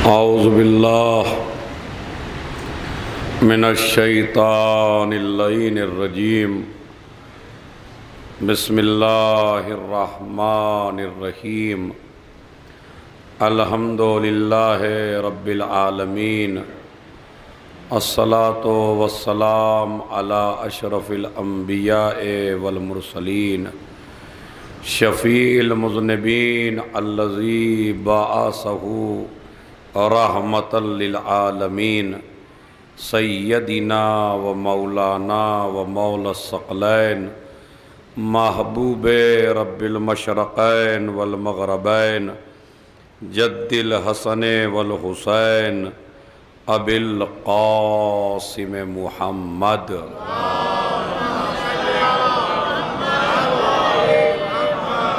اعوذ باللہ من الشیطان اللعین الرجیم بسم اللہ الرحمن الرحیم الحمد للہ رب العالمین الصلاة والسلام علی اشرف الانبیاء والمرسلین شفیع المذنبین الذی بعثہ رحمۃ للعالمین سیدنا و مولانا و مولا الثقلین محبوب رب المشرقین والمغربین جد الحسن والحسین ابی القاسم محمد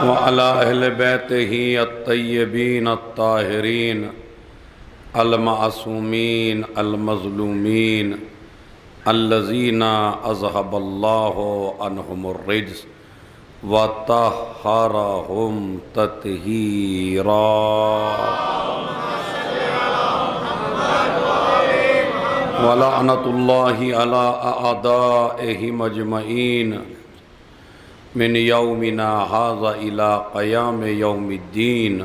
وعلی اہل بیتہ الطیبین الطاہرین المعصومین المظلومین الذین اذہب اللہ عنہم الرجس وطہرہم تطہیرا ولعنۃ اللہ علی اعدائہم اجمعین من یومنا ھذا الی قیام یوم الدین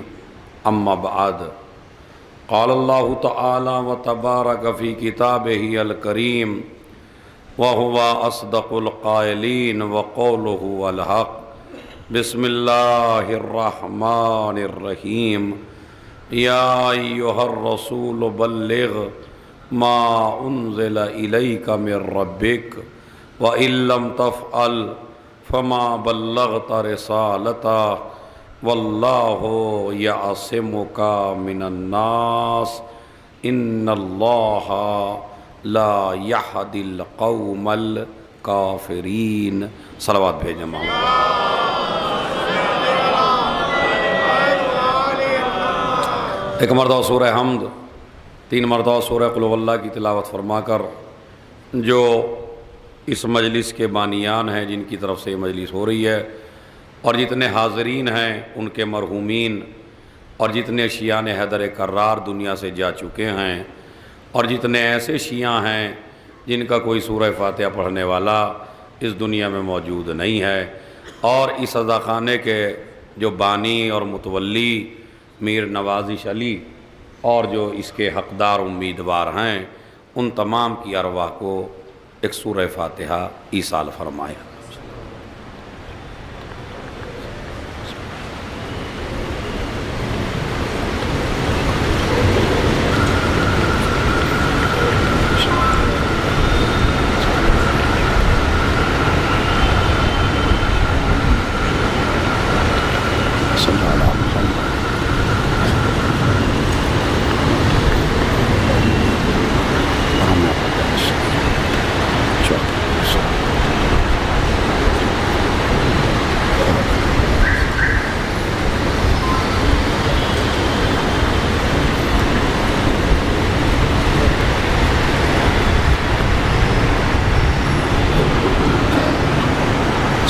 اما بعد قال اللہ تعالی وتبارک فی کتابہ الکریم وہو اصدق القائلین وقولہ الحق بسم اللہ الرحمن الرحیم یا ایہا الرسول بلغ ما انزل الیک من ربک وإن لم تفعل فما بلغت رسالتہ واللہ یعصمک من الناس ان اللہ لا یہدی القوم الکافرین۔ صلوات بھیجیں محمد۔ ایک مرتبہ سورہ حمد، 3 مرتبہ سورہ قل هو اللہ کی تلاوت فرما کر جو اس مجلس کے بانیان ہیں، جن کی طرف سے یہ مجلس ہو رہی ہے، اور جتنے حاضرین ہیں ان کے مرحومین، اور جتنے شیعان حیدر کرار دنیا سے جا چکے ہیں، اور جتنے ایسے شیعہ ہیں جن کا کوئی سورہ فاتحہ پڑھنے والا اس دنیا میں موجود نہیں ہے، اور اس عزاخانے کے جو بانی اور متولی میر نوازش علی اور جو اس کے حقدار امیدوار ہیں، ان تمام کی ارواح کو ایک سورہ فاتحہ ایصال فرمائے۔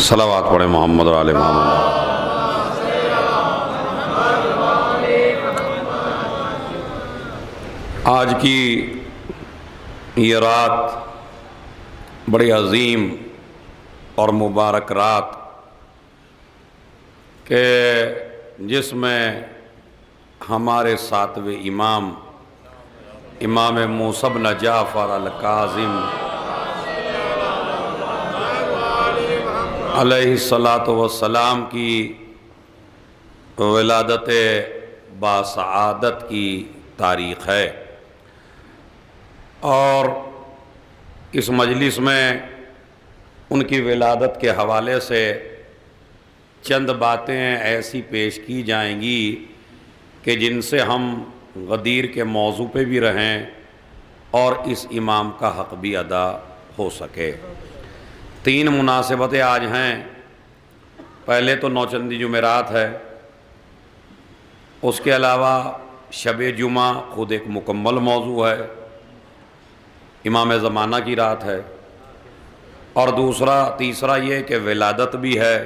صلوات پڑھیں محمد اور آل محمد۔ آج کی یہ رات بڑی عظیم اور مبارک رات کہ جس میں ہمارے 7ویں امام موسیٰ بن جعفر الکاظم علیہ السلام کی ولادت باسعادت کی تاریخ ہے، اور اس مجلس میں ان کی ولادت کے حوالے سے چند باتیں ایسی پیش کی جائیں گی کہ جن سے ہم غدیر کے موضوع پہ بھی رہیں اور اس امام کا حق بھی ادا ہو سکے۔ 3 مناسبتیں آج ہیں۔ پہلے تو نوچندی جمعرات ہے، اس کے علاوہ شب جمعہ خود ایک مکمل موضوع ہے، امام زمانہ کی رات ہے، اور تیسرا یہ کہ ولادت بھی ہے،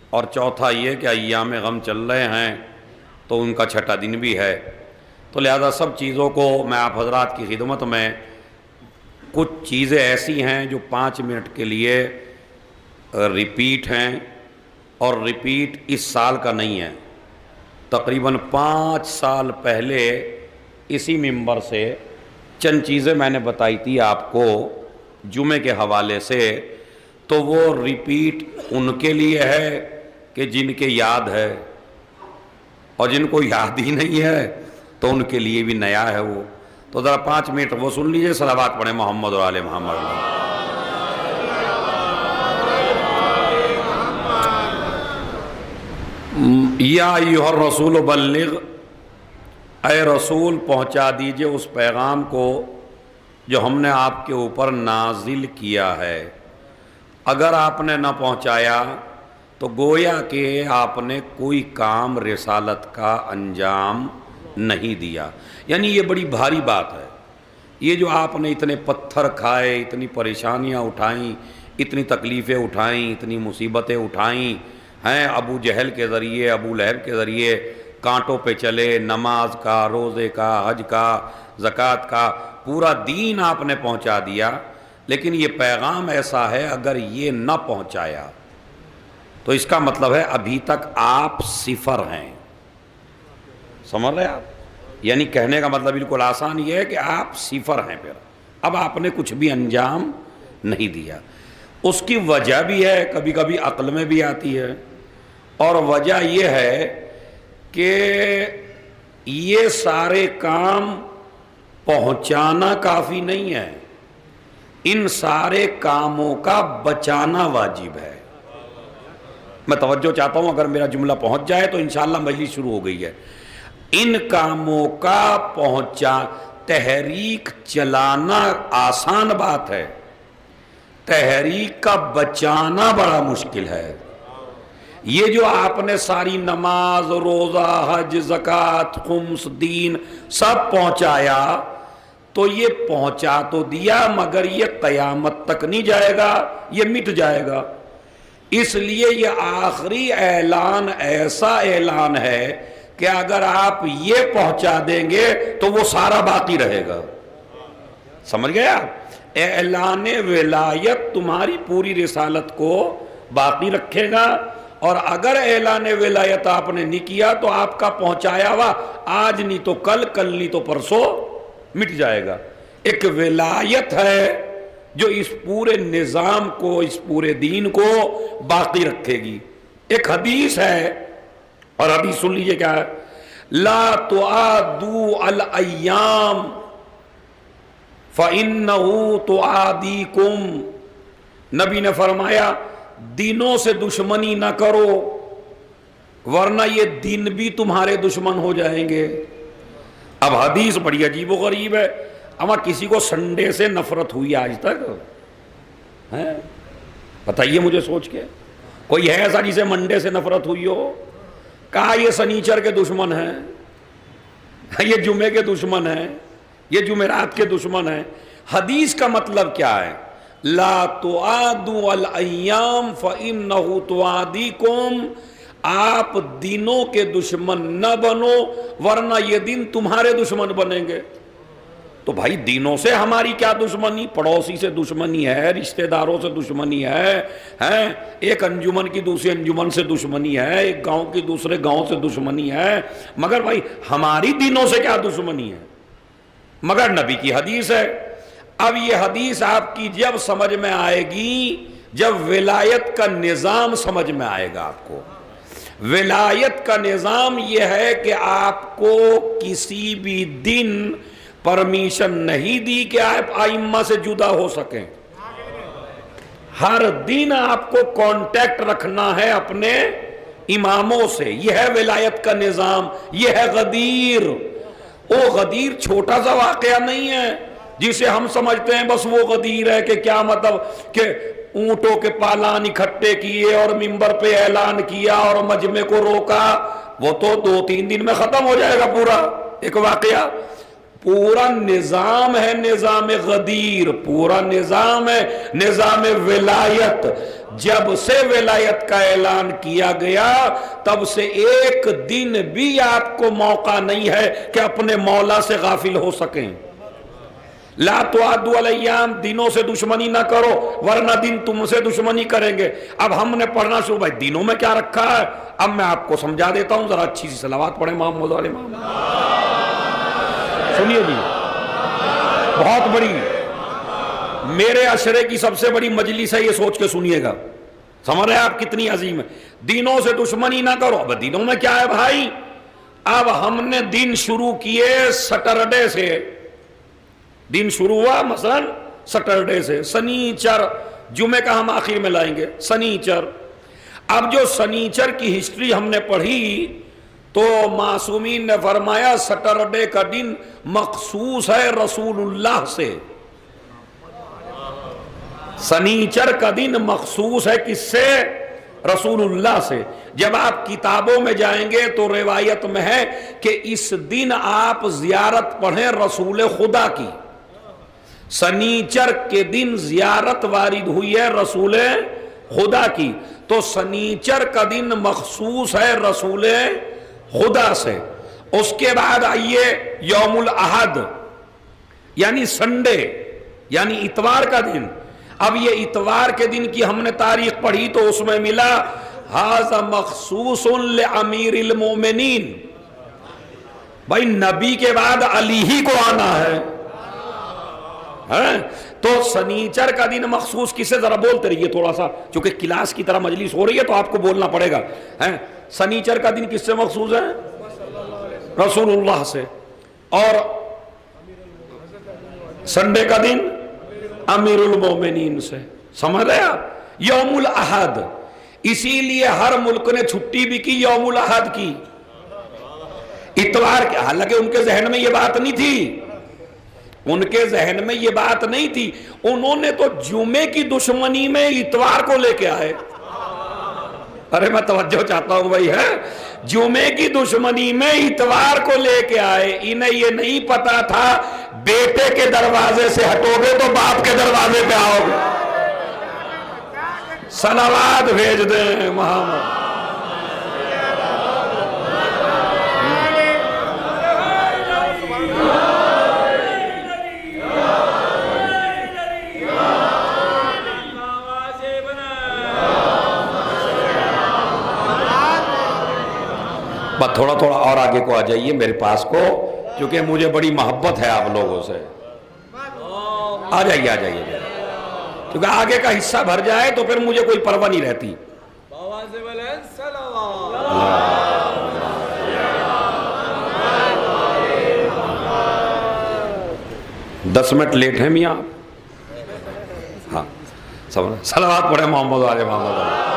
اور چوتھا یہ کہ ایام غم چل رہے ہیں تو ان کا چھٹا دن بھی ہے۔ تو لہذا سب چیزوں کو میں آپ حضرات کی خدمت میں کچھ چیزیں ایسی ہیں جو 5 منٹ کے لیے ریپیٹ ہیں، اور ریپیٹ اس سال کا نہیں ہے، تقریباً 5 سال پہلے اسی منبر سے چند چیزیں میں نے بتائی تھی آپ کو جمعے کے حوالے سے، تو وہ ریپیٹ ان کے لیے ہے کہ جن کے یاد ہے، اور جن کو یاد ہی نہیں ہے تو ان کے لیے بھی نیا ہے وہ۔ تو ذرا 5 منٹ وہ سن لیجئے، صلوات پڑھیں محمد و آل محمد۔ یا ایھا الرسول بلغ، اے رسول پہنچا دیجئے اس پیغام کو جو ہم نے آپ کے اوپر نازل کیا ہے۔ اگر آپ نے نہ پہنچایا تو گویا کہ آپ نے کوئی کام رسالت کا انجام نہیں دیا۔ یعنی یہ بڑی بھاری بات ہے، یہ جو آپ نے اتنے پتھر کھائے، اتنی پریشانیاں اٹھائیں، اتنی تکلیفیں اٹھائیں، اتنی مصیبتیں اٹھائیں ہیں، ابو جہل کے ذریعے، ابو لہب کے ذریعے کانٹوں پہ چلے، نماز کا، روزے کا، حج کا، زکوٰۃ کا، پورا دین آپ نے پہنچا دیا، لیکن یہ پیغام ایسا ہے اگر یہ نہ پہنچایا تو اس کا مطلب ہے ابھی تک آپ صفر ہیں۔ سمجھ رہے آپ؟ یعنی کہنے کا مطلب بالکل آسان یہ ہے کہ آپ صفر ہیں، پھر اب آپ نے کچھ بھی انجام نہیں دیا۔ اس کی وجہ بھی ہے، کبھی کبھی عقل میں بھی آتی ہے، اور وجہ یہ ہے کہ یہ سارے کام پہنچانا کافی نہیں ہے، ان سارے کاموں کا بچانا واجب ہے۔ میں توجہ چاہتا ہوں، اگر میرا جملہ پہنچ جائے تو انشاءاللہ مجلس شروع ہو گئی ہے۔ ان کاموں کا تحریک چلانا آسان بات ہے، تحریک کا بچانا بڑا مشکل ہے۔ یہ جو آپ نے ساری نماز، روزہ، حج، زکوٰۃ، خمس، دین سب پہنچایا، تو یہ پہنچا تو دیا مگر یہ قیامت تک نہیں جائے گا، یہ مٹ جائے گا۔ اس لیے یہ آخری اعلان ایسا اعلان ہے کہ اگر آپ یہ پہنچا دیں گے تو وہ سارا باقی رہے گا۔ سمجھ گئے آپ؟ اعلان ولایت تمہاری پوری رسالت کو باقی رکھے گا، اور اگر اعلان ولایت آپ نے نہیں کیا تو آپ کا پہنچایا ہوا آج نہیں تو کل، کل نہیں تو پرسوں مٹ جائے گا۔ ایک ولایت ہے جو اس پورے نظام کو، اس پورے دین کو باقی رکھے گی۔ ایک حدیث ہے، اور حدیث سن لیجئے کیا ہے، لا تعادوا الایام فإنہ تعادیکم۔ نبی نے فرمایا دنوں سے دشمنی نہ کرو ورنہ یہ دن بھی تمہارے دشمن ہو جائیں گے۔ اب حدیث بڑی عجیب و غریب ہے، اما کسی کو سنڈے سے نفرت ہوئی آج تک ہے؟ بتائیے مجھے سوچ کے، کوئی ہے ایسا جسے منڈے سے نفرت ہوئی ہو؟ کہا یہ سنیچر کے دشمن ہیں، یہ جمعے کے دشمن ہیں، یہ جمعرات کے دشمن ہیں۔ حدیث کا مطلب کیا ہے؟ لا تعادوا الایام فإنہ تعادیکم، آپ دنوں کے دشمن نہ بنو ورنہ یہ دن تمہارے دشمن بنیں گے۔ تو بھائی دینوں سے ہماری کیا دشمنی؟ پڑوسی سے دشمنی ہے، رشتہ داروں سے دشمنی ہے، ایک انجمن کی دوسری انجمن سے دشمنی ہے، ایک گاؤں کی دوسرے گاؤں سے دشمنی ہے، مگر بھائی ہماری دینوں سے کیا دشمنی ہے؟ مگر نبی کی حدیث ہے۔ اب یہ حدیث آپ کی جب سمجھ میں آئے گی جب ولایت کا نظام سمجھ میں آئے گا آپ کو۔ ولایت کا نظام یہ ہے کہ آپ کو کسی بھی دن پرمیشن نہیں دی کہ آپ ائمہ سے جدا ہو سکیں۔ ہر دن آپ کو کانٹیکٹ رکھنا ہے اپنے اماموں سے، یہ ہے ولایت کا نظام، یہ ہے غدیر۔ وہ غدیر چھوٹا سا واقعہ نہیں ہے جسے ہم سمجھتے ہیں بس وہ غدیر ہے کہ کیا مطلب کہ اونٹوں کے پالان اکٹھے کیے اور منبر پہ اعلان کیا اور مجمع کو روکا، وہ تو 2-3 دن میں ختم ہو جائے گا پورا ایک واقعہ۔ پورا نظام ہے، نظام غدیر، پورا نظام ہے، نظام ولایت۔ جب سے ولایت کا اعلان کیا گیا تب سے ایک دن بھی آپ کو موقع نہیں ہے کہ اپنے مولا سے غافل ہو سکیں. لا تعدوا الایام، دنوں سے دشمنی نہ کرو ورنہ دن تم سے دشمنی کریں گے. اب ہم نے پڑھنا شروع، بھائی دنوں میں کیا رکھا ہے. اب میں آپ کو سمجھا دیتا ہوں، ذرا اچھی سی صلوات پڑھیں محمد علیہ محمد. سنیے جی، بہت بڑی میرے عشرے کی سب سے بڑی مجلس ہے، یہ سوچ کے سنیے گا. سمجھ رہے ہیں آپ کتنی عظیم ہے. دنوں سے دشمنی نہ کرو. اب دنوں میں کیا ہے بھائی، اب ہم نے دن شروع کیے سٹرڈے سے. دن شروع ہوا مثلا سٹرڈے سے، سنیچر، جمعے کا ہم آخر میں لائیں گے، سنیچر. اب جو سنیچر کی ہسٹری ہم نے پڑھی تو معصومین نے فرمایا سٹرڈے کا دن مخصوص ہے رسول اللہ سے. سنیچر کا دن مخصوص ہے کس سے؟ رسول اللہ سے. جب آپ کتابوں میں جائیں گے تو روایت میں ہے کہ اس دن آپ زیارت پڑھیں رسول خدا کی. سنیچر کے دن زیارت وارد ہوئی ہے رسول خدا کی، تو سنیچر کا دن مخصوص ہے رسول خدا سے. اس کے بعد آئیے یوم الاحد یعنی سنڈے، یعنی اتوار کا دن. اب یہ اتوار کے دن کی ہم نے تاریخ پڑھی تو اس میں ملا ھذا مخصوص لامیر المومنین. بھائی نبی کے بعد علی ہی کو آنا ہے. تو سنیچر کا دن مخصوص کسے، ذرا بولتے رہیے تھوڑا سا، چونکہ کلاس کی طرح مجلس ہو رہی ہے تو آپ کو بولنا پڑے گا. سنیچر کا دن کس سے مخصوص ہے؟ رسول اللہ سے. اور سنڈے کا دن امیر المومنین سے. سمجھ رہے آپ؟ یوم الاحد، اسی لیے ہر ملک نے چھٹی بھی کی یوم الاحد کی، اتوار کے. حالانکہ ان کے ذہن میں یہ بات نہیں تھی، ان کے ذہن میں یہ بات نہیں تھی. انہوں نے تو جمعے کی دشمنی میں اتوار کو لے کے آئے. ارے میں توجہ چاہتا ہوں بھائی، ہے جمعے کی دشمنی میں اتوار کو لے کے آئے. انہیں یہ نہیں پتا تھا بیٹے کے دروازے سے ہٹو گے تو باپ کے دروازے پہ آؤ گے. صلوات بھیج دیں محمد. بس تھوڑا تھوڑا اور آگے کو آ جائیے میرے پاس کو، کیونکہ مجھے بڑی محبت ہے آپ لوگوں سے. آ جائیے آ جائیے، کیونکہ آگے کا حصہ بھر جائے تو پھر مجھے کوئی پرواہ نہیں رہتی. 10 منٹ لیٹ ہیں میاں آپ. ہاں صلوات پڑھیں محمد علیہ محمد.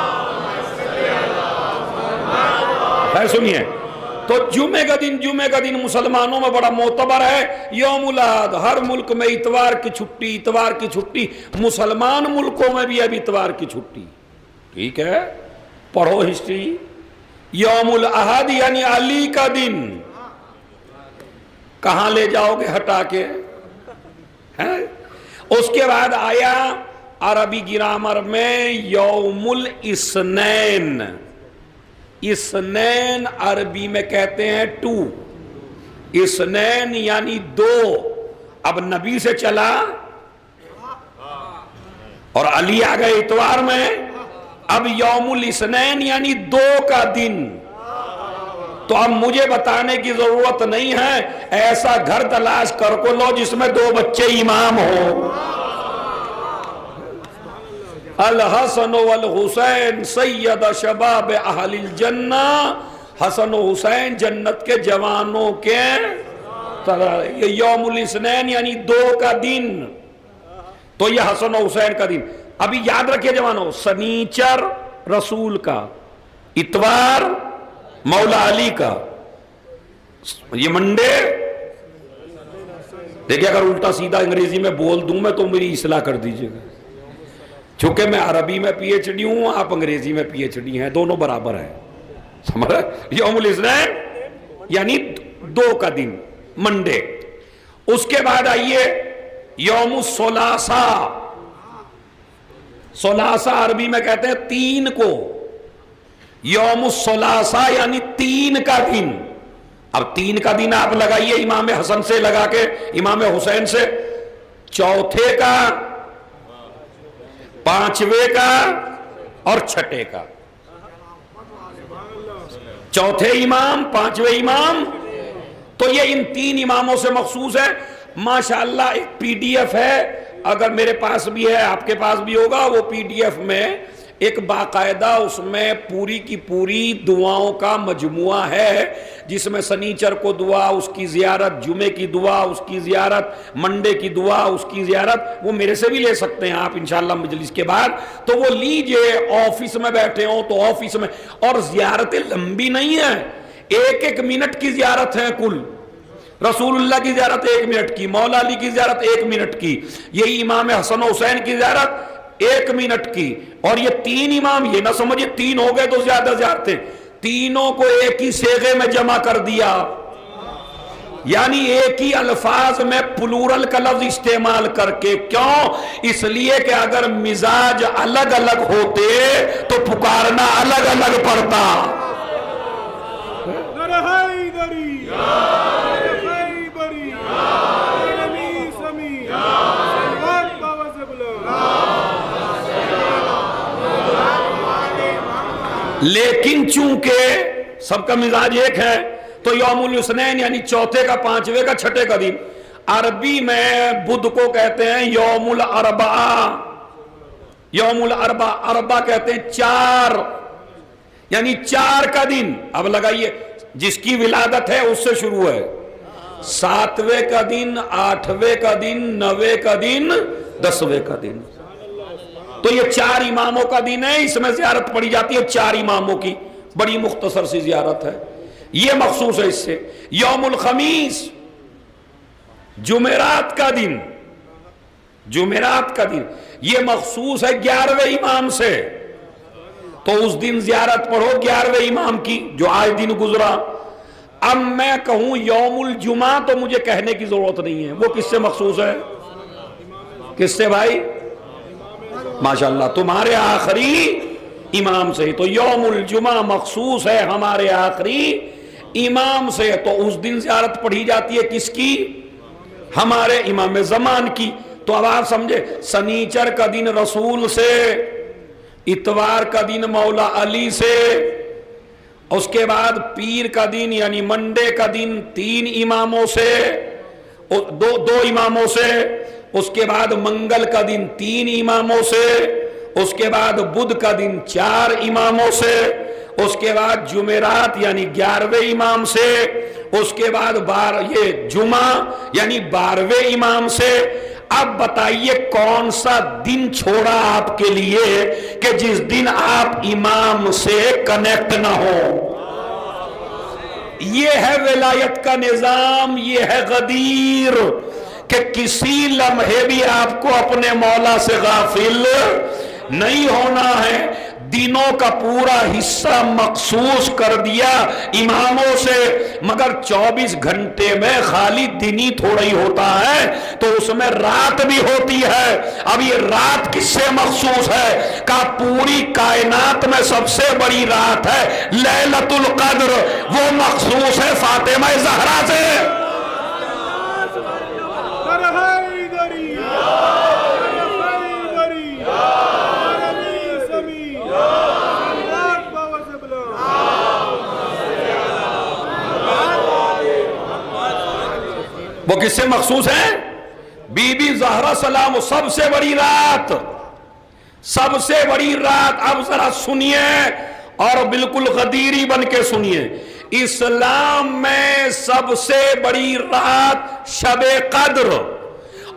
سنیے، تو جمعے کا دن مسلمانوں میں بڑا معتبر ہے. یوم الاحد ہر ملک میں اتوار کی چھٹی. مسلمان ملکوں میں بھی اب اتوار کی چھٹی. ٹھیک ہے، پڑھو ہسٹری. یوم الاحد یعنی علی کا دن کہاں لے جاؤ گے ہٹا کے؟ اس کے بعد آیا عربی گرامر میں یوم الاثنین. اثنین عربی میں کہتے ہیں 2. اثنین یعنی 2. اب نبی سے چلا اور علی آ گئے اتوار میں. اب یوم الاثنین یعنی 2 کا دن. تو اب مجھے بتانے کی ضرورت نہیں ہے، ایسا گھر تلاش کر کو لو جس میں 2 بچے امام ہو. الحسن والحسین سید شباب اہل الجنہ. حسن و حسین جنت کے جوانوں کے یہ یوم الاثنین یعنی 2 کا دن. تو یہ حسن و حسین کا دن. ابھی یاد رکھیے جوانوں، سنیچر رسول کا، اتوار مولا علی کا، یہ منڈے. دیکھیں اگر الٹا سیدھا انگریزی میں بول دوں میں تو میری اصلاح کر دیجئے گا، چونکہ میں عربی میں پی ایچ ڈی ہوں، آپ انگریزی میں پی ایچ ڈی ہیں، دونوں برابر ہیں. سمجھ رہے؟ یوم الاثنین یعنی 2 کا دن، منڈے. اس کے بعد آئیے یوم الثلاثاء. ثلاثہ عربی میں کہتے ہیں تین کو، یوم الثلاثہ یعنی تین کا دن. اب تین کا دن آپ لگائیے امام حسن سے لگا کے امام حسین سے، چوتھے کا، پانچویں کا اور چھٹے کا. چوتھے امام، پانچویں امام، تو یہ ان تین اماموں سے مخصوص ہے. ماشاءاللہ ایک پی ڈی ایف ہے، اگر میرے پاس بھی ہے آپ کے پاس بھی ہوگا، وہ پی ڈی ایف میں ایک باقاعدہ اس میں پوری کی پوری دعاؤں کا مجموعہ ہے، جس میں سنیچر کو دعا، اس کی زیارت، جمعے کی دعا، اس کی زیارت، منڈے کی دعا، اس کی زیارت. وہ میرے سے بھی لے سکتے ہیں آپ انشاءاللہ مجلس کے بعد. تو وہ لیجئے، آفس میں بیٹھے ہوں تو آفس میں. اور زیارتیں لمبی نہیں ہیں، ایک ایک منٹ کی زیارت ہے کل. رسول اللہ کی زیارت 1 منٹ کی، مولا علی کی زیارت 1 منٹ کی، یہی امام حسن و حسین کی زیارت 1 منٹ کی. اور یہ تین امام، یہ نہ سمجھے تین ہو گئے تو زیادہ زیارتیں، تینوں کو ایک ہی صیغے میں جمع کر دیا، یعنی ایک ہی الفاظ میں پلورل کا لفظ استعمال کر کے. کیوں؟ اس لیے کہ اگر مزاج الگ الگ ہوتے تو پکارنا الگ الگ پڑتا. لیکن چونکہ سب کا مزاج ایک ہے تو یوم الاثنین یعنی چوتھے کا، پانچویں کا، چھٹے کا دن. عربی میں بدھ کو کہتے ہیں یوم الاربعاء. یوم الاربعاء، اربع کہتے ہیں 4، یعنی 4 کا دن. اب لگائیے، جس کی ولادت ہے اس سے شروع ہے، 7ویں کا دن، 8ویں کا دن، 9ویں کا دن، 10ویں کا دن. تو یہ 4 اماموں کا دن ہے، اس میں زیارت پڑی جاتی ہے 4 اماموں کی، بڑی مختصر سی زیارت ہے، یہ مخصوص ہے اس سے. یوم الخمیس، جمعرات کا دن، جمعرات کا دن یہ مخصوص ہے 11ویں امام سے. تو اس دن زیارت پڑھو 11ویں امام کی جو آج دن گزرا. اب میں کہوں یوم الجمعہ تو مجھے کہنے کی ضرورت نہیں ہے، وہ کس سے مخصوص ہے؟ کس سے بھائی؟ ماشاءاللہ تمہارے آخری امام سے. تو یوم الجمعہ مخصوص ہے ہمارے آخری امام سے. تو اس دن زیارت پڑھی جاتی ہے کس کی؟ ہمارے امام زمان کی. تو اب آپ سمجھے، سنیچر کا دن رسول سے، اتوار کا دن مولا علی سے، اس کے بعد پیر کا دن یعنی منڈے کا دن 3 اماموں سے، دو اماموں سے، اس کے بعد منگل کا دن 3 اماموں سے، اس کے بعد بدھ کا دن 4 اماموں سے، اس کے بعد جمعرات یعنی 11ویں امام سے، اس کے بعد یہ جمعہ یعنی 12ویں امام سے. اب بتائیے کون سا دن چھوڑا آپ کے لیے کہ جس دن آپ امام سے کنیکٹ نہ ہو. یہ ہے ولایت کا نظام، یہ ہے غدیر کہ کسی لمحے بھی آپ کو اپنے مولا سے غافل نہیں ہونا ہے. دنوں کا پورا حصہ مخصوص کر دیا اماموں سے، مگر 24 گھنٹے میں خالی دن ہی تھوڑا ہی ہوتا ہے، تو اس میں رات بھی ہوتی ہے. اب یہ رات کس سے مخصوص ہے؟ کہ پوری کائنات میں سب سے بڑی رات ہے لیلۃ القدر، وہ مخصوص ہے فاطمہ زہرا سے. وہ کس سے مخصوص ہے؟ بی بی زہرا سلام. سب سے بڑی رات، سب سے بڑی رات. اب ذرا سنیے اور بالکل غدیری بن کے سنیے. اسلام میں سب سے بڑی رات شب قدر،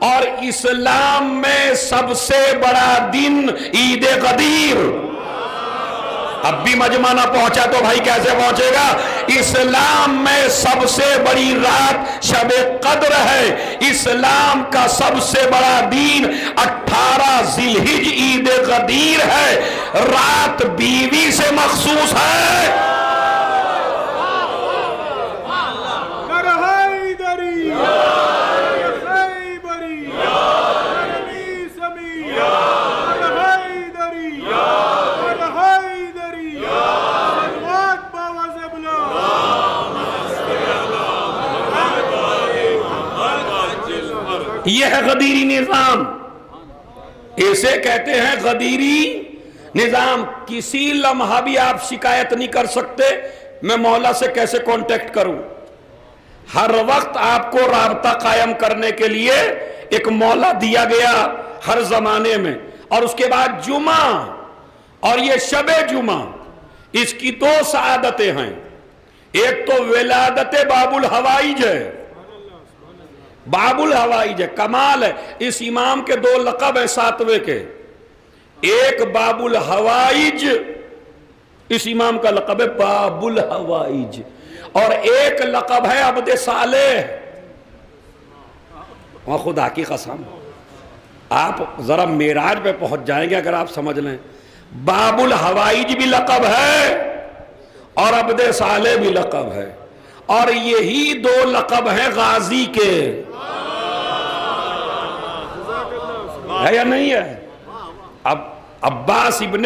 اور اسلام میں سب سے بڑا دن عید غدیر. اب بھی مجمع نہ پہنچا تو بھائی کیسے پہنچے گا؟ اسلام میں سب سے بڑی رات شب قدر ہے. اسلام کا سب سے بڑا دن 18 ذی الحجہ عید غدیر ہے. رات بیوی سے مخصوص ہے. یہ ہے غدیری نظام، اسے کہتے ہیں غدیری نظام۔ کسی لمحہ بھی آپ شکایت نہیں کر سکتے میں مولا سے کیسے کانٹیکٹ کروں، ہر وقت آپ کو رابطہ قائم کرنے کے لیے ایک مولا دیا گیا ہر زمانے میں۔ اور اس کے بعد جمعہ، اور یہ شب جمعہ، اس کی دو سعادتیں ہیں، ایک تو ولادت باب الحوائج ہے، باب الحوائج ہے، کمال ہے۔ اس امام کے دو لقب ہیں ساتویں کے، ایک باب الحوائج، اس امام کا لقب ہے باب الحوائج، اور ایک لقب ہے عبد صالح۔ اور خدا کی قسم آپ ذرا معراج پہ پہنچ جائیں گے اگر آپ سمجھ لیں، باب الحوائج بھی لقب ہے اور عبد صالح بھی لقب ہے، اور یہی دو لقب ہیں غازی کے، ہے یا نہیں ہے؟ اب عباس ابن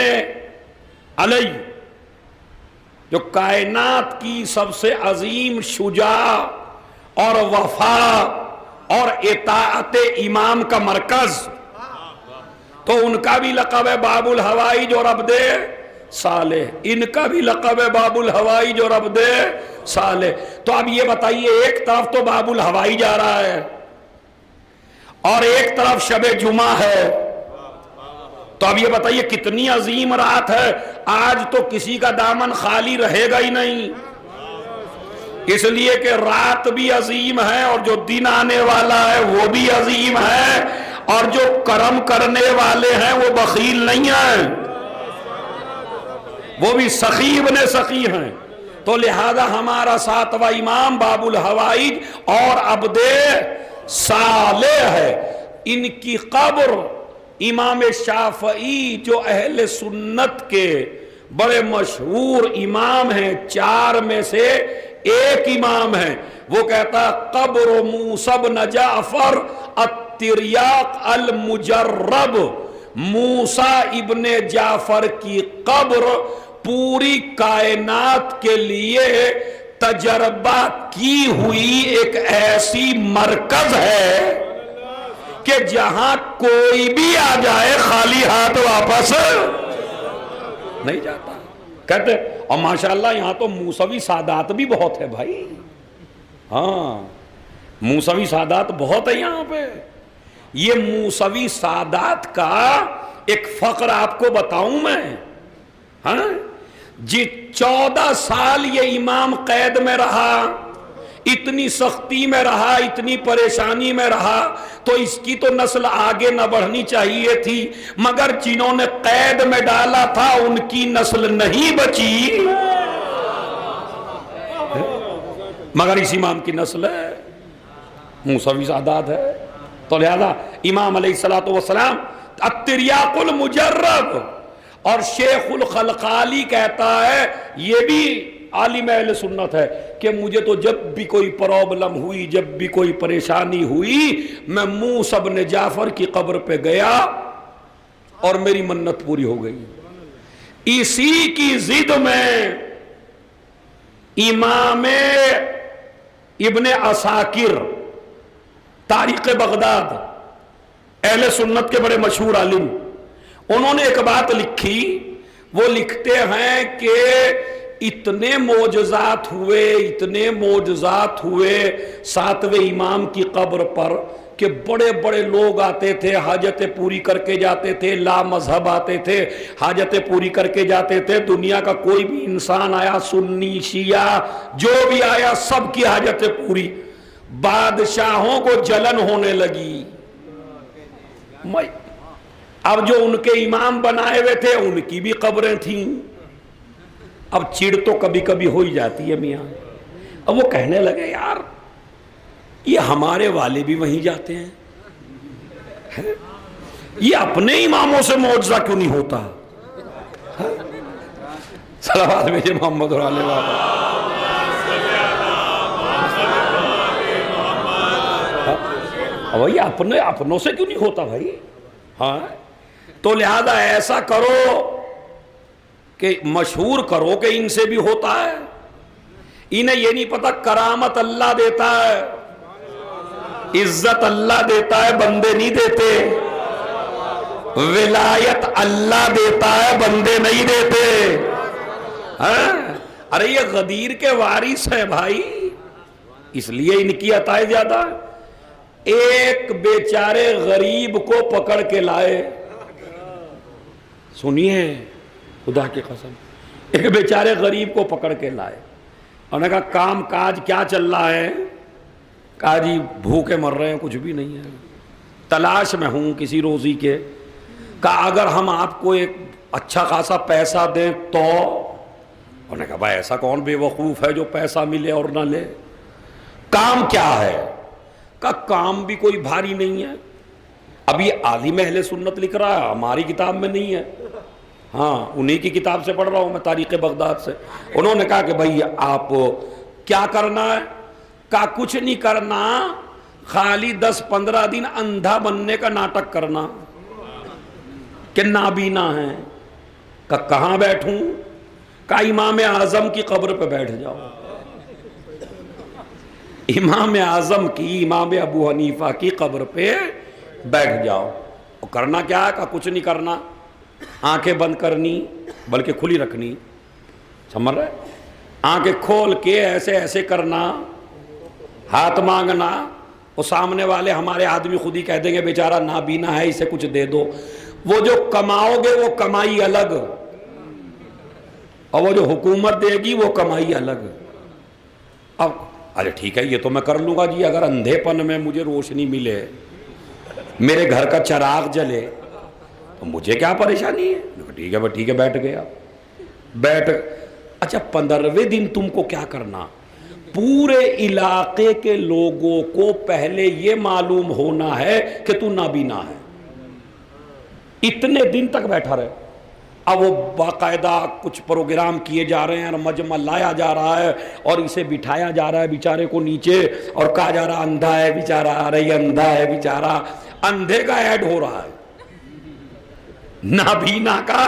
علی جو کائنات کی سب سے عظیم شجاع اور وفا اور اطاعت امام کا مرکز، تو ان کا بھی لقب ہے باب الحوائج اور عبد صالح، ان کا بھی لقب ہے باب الحوائج اور عبد صالح۔ تو اب یہ بتائیے، ایک طرف تو باب الحوائج آ رہا ہے اور ایک طرف شب جمعہ ہے، تو اب یہ بتائیے کتنی عظیم رات ہے۔ آج تو کسی کا دامن خالی رہے گا ہی نہیں، اس لیے کہ رات بھی عظیم ہے اور جو دن آنے والا ہے وہ بھی عظیم ہے، اور جو کرم کرنے والے ہیں وہ بخیل نہیں ہیں، وہ بھی سخی ابن سخی ہیں۔ تو لہذا ہمارا ساتواں امام باب الحوائج اور عبد صالح ہے۔ ان کی قبر امام شافعی جو اہل سنت کے بڑے مشہور امام ہیں، چار میں سے ایک امام ہے، وہ کہتا قبر موسیٰ بن جعفر التریاق المجرب، موسیٰ ابن جعفر کی قبر پوری کائنات کے لیے تجربہ کی ہوئی ایک ایسی مرکز ہے کہ جہاں کوئی بھی آ جائے خالی ہاتھ واپس نہیں جاتا۔ کہتے اور ماشاءاللہ یہاں تو موسوی سادات بھی بہت ہے بھائی، ہاں موسوی سادات بہت ہے یہاں پہ۔ یہ موسوی سادات کا ایک فقر آپ کو بتاؤں میں، ہاں جی 14 سال یہ امام قید میں رہا، اتنی سختی میں رہا، اتنی پریشانی میں رہا، تو اس کی تو نسل آگے نہ بڑھنی چاہیے تھی، مگر جنہوں نے قید میں ڈالا تھا ان کی نسل نہیں بچی، مگر اس امام کی نسل ہے، موسوی سادات ہے۔ تو لہذا امام علیہ السلام التریاق المجرب، اور شیخ الخلقالی کہتا ہے، یہ بھی عالم اہل سنت ہے، کہ مجھے تو جب بھی کوئی پرابلم ہوئی، جب بھی کوئی پریشانی ہوئی، میں موسیٰ بن جعفر کی قبر پہ گیا اور میری منت پوری ہو گئی۔ اسی کی ضد میں امام ابن عساکر تاریخ بغداد اہل سنت کے بڑے مشہور عالم، انہوں نے ایک بات لکھی، وہ لکھتے ہیں کہ اتنے معجزات ہوئے، اتنے معجزات ہوئے ساتویں امام کی قبر پر کہ بڑے بڑے لوگ آتے تھے، حاجتیں پوری کر کے جاتے تھے، لا مذہب آتے تھے، حاجتیں پوری کر کے جاتے تھے، دنیا کا کوئی بھی انسان آیا، سنی شیعہ جو بھی آیا، سب کی حاجتیں پوری۔ بادشاہوں کو جلن ہونے لگی، اب جو ان کے امام بنائے ہوئے تھے ان کی بھی قبریں تھیں، اب چڑ تو کبھی کبھی ہو ہی جاتی ہے میاں۔ اب وہ کہنے لگے یار یہ ہمارے والے بھی وہیں جاتے ہیں، یہ اپنے اماموں سے معجزہ کیوں نہیں ہوتا؟ صلوات بھیجے محمد اور آل محمد۔ وہی اپنوں سے کیوں نہیں ہوتا بھائی؟ ہاں تو لہذا ایسا کرو کہ مشہور کرو کہ ان سے بھی ہوتا ہے، انہیں یہ نہیں پتا کرامت اللہ دیتا ہے، عزت اللہ دیتا ہے، بندے نہیں دیتے. ولایت اللہ دیتا ہے، بندے نہیں دیتے. ارے یہ غدیر کے وارث ہیں بھائی، اس لیے ان کی عطائیں زیادہ. ایک بیچارے غریب کو پکڑ کے لائے، سنیے خدا کی قسم، ایک بیچارے غریب کو پکڑ کے لائے اور نے کہا کام کاج کیا چل رہا ہے؟ کہا جی بھوکے مر رہے ہیں، کچھ بھی نہیں ہے، تلاش میں ہوں کسی روزی کے. کہا اگر ہم آپ کو ایک اچھا خاصا پیسہ دیں تو؟ انہوں نے کہا بھائی ایسا کون بے وقوف ہے جو پیسہ ملے اور نہ لے؟ کام کیا ہے؟ کہا کام بھی کوئی بھاری نہیں ہے. اب یہ عالم اہل سنت لکھ رہا ہے، ہماری کتاب میں نہیں ہے. ہاں انہی کی کتاب سے پڑھ رہا ہوں میں، تاریخ بغداد سے. انہوں نے کہا کہ بھائی آپ کیا کرنا ہے؟ کہا کچھ نہیں کرنا، خالی 10-15 دن اندھا بننے کا ناٹک کرنا کہ نابینا ہے. کہا کہاں بیٹھوں؟ کہا امام اعظم کی قبر پہ بیٹھ جاؤ. امام اعظم کی، امام ابو حنیفہ کی قبر پہ بیٹھ جاؤ. اور کرنا کیا ہے؟ کہا کچھ نہیں کرنا، آنکھیں بند کرنی بلکہ کھلی رکھنی، سمجھ رہے؟ آنکھیں کھول کے ایسے ایسے کرنا، ہاتھ مانگنا. وہ سامنے والے ہمارے آدمی خود ہی کہہ دیں گے بیچارہ نابینا ہے، اسے کچھ دے دو. وہ جو کماؤ گے وہ کمائی الگ، اور وہ جو حکومت دے گی وہ کمائی الگ. اب ارے ٹھیک ہے یہ تو میں کر لوں گا جی، اگر اندھے پن میں مجھے روشنی ملے، میرے گھر کا چراغ جلے تو مجھے کیا پریشانی ہے؟ ٹھیک ہے بھائی ٹھیک ہے، بیٹھ گیا. اچھا 15ویں دن تم کو کیا کرنا؟ پورے علاقے کے لوگوں کو پہلے یہ معلوم ہونا ہے کہ تو نابینا ہے. اتنے دن تک بیٹھا رہے. اب وہ باقاعدہ کچھ پروگرام کیے جا رہے ہیں اور مجمع لایا جا رہا ہے اور اسے بٹھایا جا رہا ہے بیچارے کو نیچے، اور کہا جا رہا اندھا ہے بیچارہ، ارے یہ اندھا ہے بیچارہ. اندھے کا ایڈ ہو رہا ہے، نابینا کا.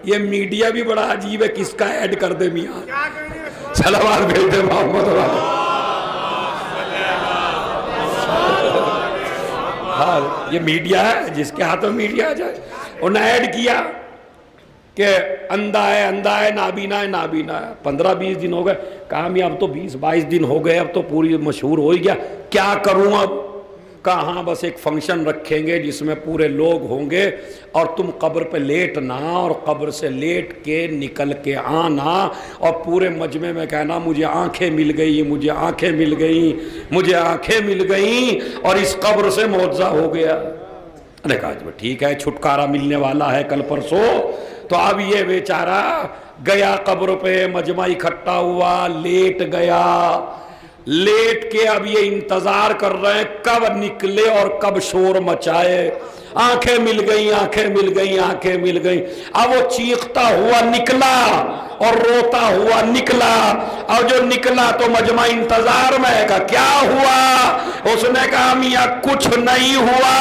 یہ میڈیا بھی بڑا عجیب ہے، کس کا ایڈ کر دے میاں، صلوات بھیج دے محمد. ہاں یہ میڈیا ہے، جس کے ہاتھ میں میڈیا آ جائے. انہوں نے ایڈ کیا کہ اندھا ہے نابینا ہے نابینا ہے. 15-20 دن ہو گئے. کامیاب تو 20-22 دن ہو گئے، اب تو پوری مشہور ہو ہی گیا. کیا کروں اب؟ کہاں بس ایک فنکشن رکھیں گے جس میں پورے لوگ ہوں گے اور تم قبر پہ لیٹنا اور قبر سے لیٹ کے نکل کے آنا اور پورے مجمع میں کہنا مجھے آنکھیں مل گئی، مجھے آنکھیں مل گئی، مجھے آنکھیں مل گئیں اور اس قبر سے معجزہ ہو گیا. نے کہا ٹھیک ہے چھٹکارا ملنے والا ہے کل پرسوں. تو اب یہ بیچارہ گیا قبر پہ، مجمع اکٹھا ہوا، لیٹ گیا. لیٹ کے اب یہ انتظار کر رہے ہیں کب نکلے اور کب شور مچائے. آنکھیں مل گئی، آنکھیں مل گئی، آنکھیں مل گئی. اب وہ چیختا ہوا نکلا اور روتا ہوا نکلا. اور جو نکلا تو مجمع انتظار میں ہے کہ کیا ہوا؟ اس نے کہا میاں کچھ نہیں ہوا،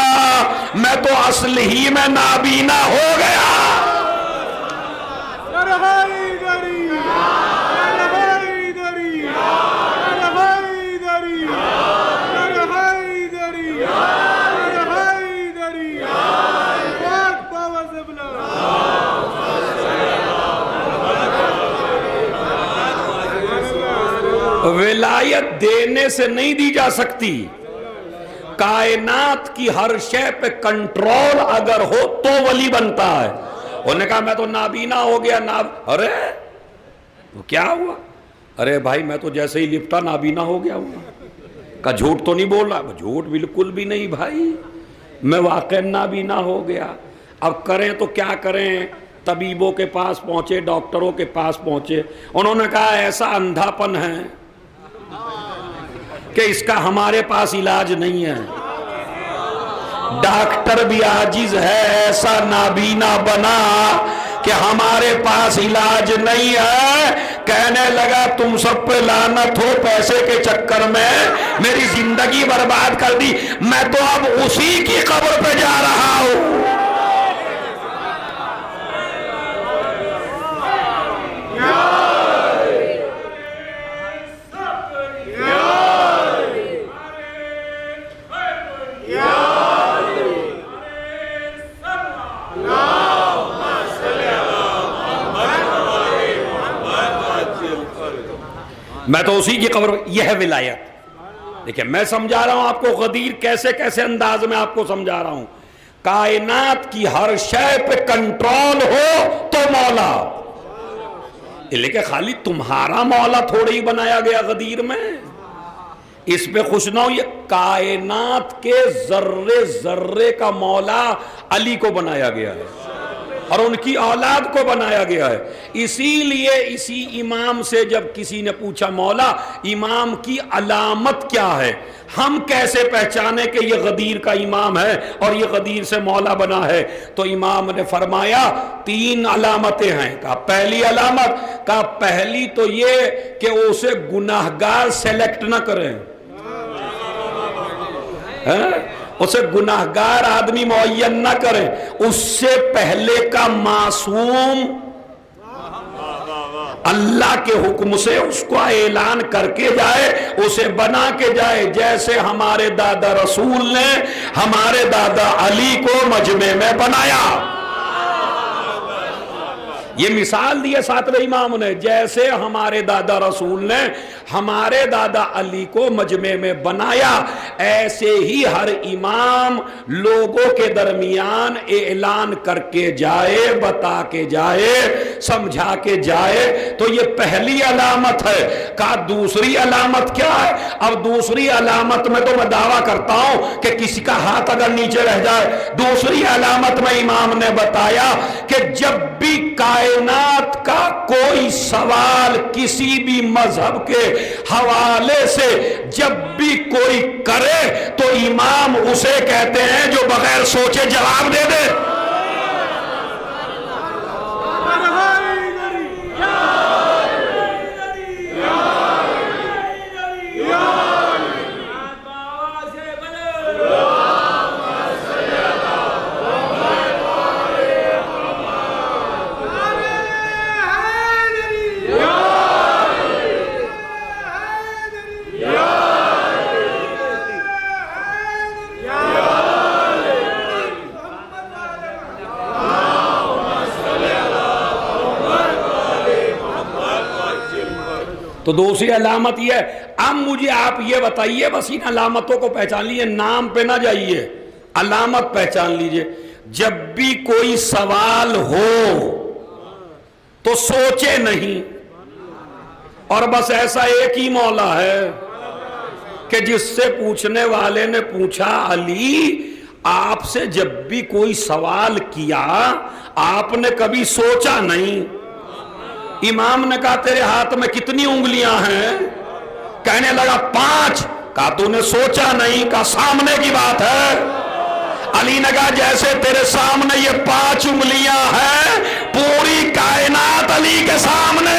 میں تو اصل ہی میں نابینا ہو گیا. ولایت دینے سے نہیں دی جا سکتی. کائنات کی ہر شے پہ کنٹرول اگر ہو تو ولی بنتا ہے. انہوں نے کہا میں تو نابینا ہو گیا. ارے وہ کیا ہوا؟ ارے بھائی میں تو جیسے ہی لپٹا نابینا ہو گیا ہوں. کہا جھوٹ تو نہیں بول رہا؟ جھوٹ بالکل بھی نہیں بھائی، میں واقعی نابینا ہو گیا. اب کریں تو کیا کریں؟ طبیبوں کے پاس پہنچے، ڈاکٹروں کے پاس پہنچے. انہوں نے کہا ایسا اندھا پن ہے کہ اس کا ہمارے پاس علاج نہیں ہے. ڈاکٹر بھی عاجز ہے، ایسا نابینا بنا کہ ہمارے پاس علاج نہیں ہے. کہنے لگا تم سب پہ لعنت ہو، پیسے کے چکر میں میری زندگی برباد کر دی، میں تو اب اسی کی قبر پہ جا رہا ہوں. میں تو اسی کی قبر. یہ ہے ولایت. دیکھیں میں سمجھا رہا ہوں آپ کو غدیر کیسے کیسے انداز میں آپ کو سمجھا رہا ہوں. کائنات کی ہر شے پہ کنٹرول ہو تو مولا. لیکن خالی تمہارا مولا تھوڑے ہی بنایا گیا غدیر میں. اس پہ خوش نہ ہو, یہ کائنات کے ذرے ذرے کا مولا علی کو بنایا گیا ہے اور ان کی اولاد کو بنایا گیا ہے. اسی لیے اسی امام سے جب کسی نے پوچھا مولا امام کی علامت کیا ہے, ہم کیسے پہچانے کہ یہ غدیر کا امام ہے اور یہ غدیر سے مولا بنا ہے, تو امام نے فرمایا 3 علامتیں ہیں. کہا پہلی علامت, کہا پہلی تو یہ کہ اسے گناہگار سیلیکٹ نہ کریں, اسے گناہگار آدمی معین نہ کریں, اس سے پہلے کا معصوم اللہ کے حکم سے اس کو اعلان کر کے جائے, اسے بنا کے جائے, جیسے ہمارے دادا رسول نے ہمارے دادا علی کو مجمع میں بنایا. یہ مثال دی ہے 7ویں امام نے, جیسے ہمارے دادا رسول نے ہمارے دادا علی کو مجمع میں بنایا, ایسے ہی ہر امام لوگوں کے درمیان اعلان کر کے جائے, بتا کے جائے, سمجھا کے جائے. تو یہ پہلی علامت ہے. کہا دوسری علامت کیا ہے؟ اب دوسری علامت میں تو میں دعویٰ کرتا ہوں کہ کسی کا ہاتھ اگر نیچے رہ جائے, دوسری علامت میں امام نے بتایا کہ جب بھی کائنات کا کوئی سوال کسی بھی مذہب کے حوالے سے جب بھی کوئی کرے تو امام اسے کہتے ہیں جو بغیر سوچے جواب دے دے. تو دوسری علامت یہ ہے. اب مجھے آپ یہ بتائیے, بس ان علامتوں کو پہچان لیجئے, نام پہ نہ جائیے, علامت پہچان لیجئے. جب بھی کوئی سوال ہو تو سوچے نہیں, اور بس ایسا ایک ہی مولا ہے کہ جس سے پوچھنے والے نے پوچھا علی آپ سے جب بھی کوئی سوال کیا آپ نے کبھی سوچا نہیں. امام نے کہا تیرے ہاتھ میں کتنی انگلیاں ہیں؟ کہنے لگا 5. کہا تو نے سوچا نہیں؟ کہا سامنے کی بات ہے. علی نے کہا جیسے تیرے سامنے یہ 5 انگلیاں ہیں, پوری کائنات علی کے سامنے.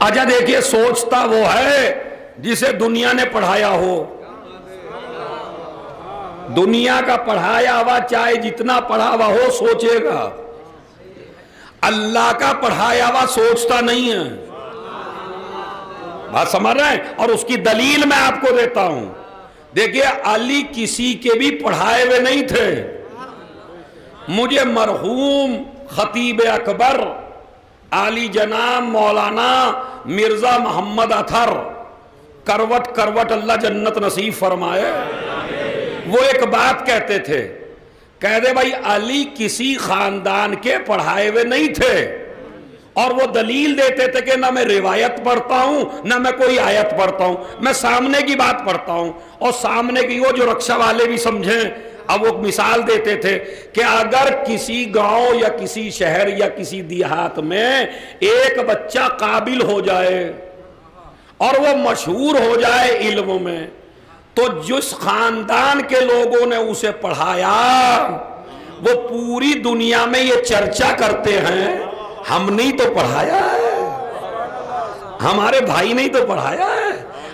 اچھا دیکھیے, سوچتا وہ ہے جسے دنیا نے پڑھایا ہو. دنیا کا پڑھایا ہوا چاہے جتنا پڑھا ہوا ہو سوچے گا, اللہ کا پڑھایا ہوا سوچتا نہیں ہے. بات سمجھ رہے ہیں؟ اور اس کی دلیل میں آپ کو دیتا ہوں. دیکھیے علی کسی کے بھی پڑھائے ہوئے نہیں تھے. مجھے مرحوم خطیب اکبر علی جناب مولانا مرزا محمد اطہر کروٹ کروٹ اللہ جنت نصیب فرمائے, وہ ایک بات کہتے تھے, کہتے بھائی علی کسی خاندان کے پڑھائے ہوئے نہیں تھے, اور وہ دلیل دیتے تھے کہ نہ میں روایت پڑھتا ہوں نہ میں کوئی آیت پڑھتا ہوں, میں سامنے کی بات پڑھتا ہوں. اور سامنے کی وہ جو رکشہ والے بھی سمجھیں, اب وہ مثال دیتے تھے کہ اگر کسی گاؤں یا کسی شہر یا کسی دیہات میں ایک بچہ قابل ہو جائے اور وہ مشہور ہو جائے علم میں, تو جس خاندان کے لوگوں نے اسے پڑھایا وہ پوری دنیا میں یہ چرچا کرتے ہیں ہم نہیں تو پڑھایا ہے, ہمارے بھائی نہیں تو پڑھایا ہے,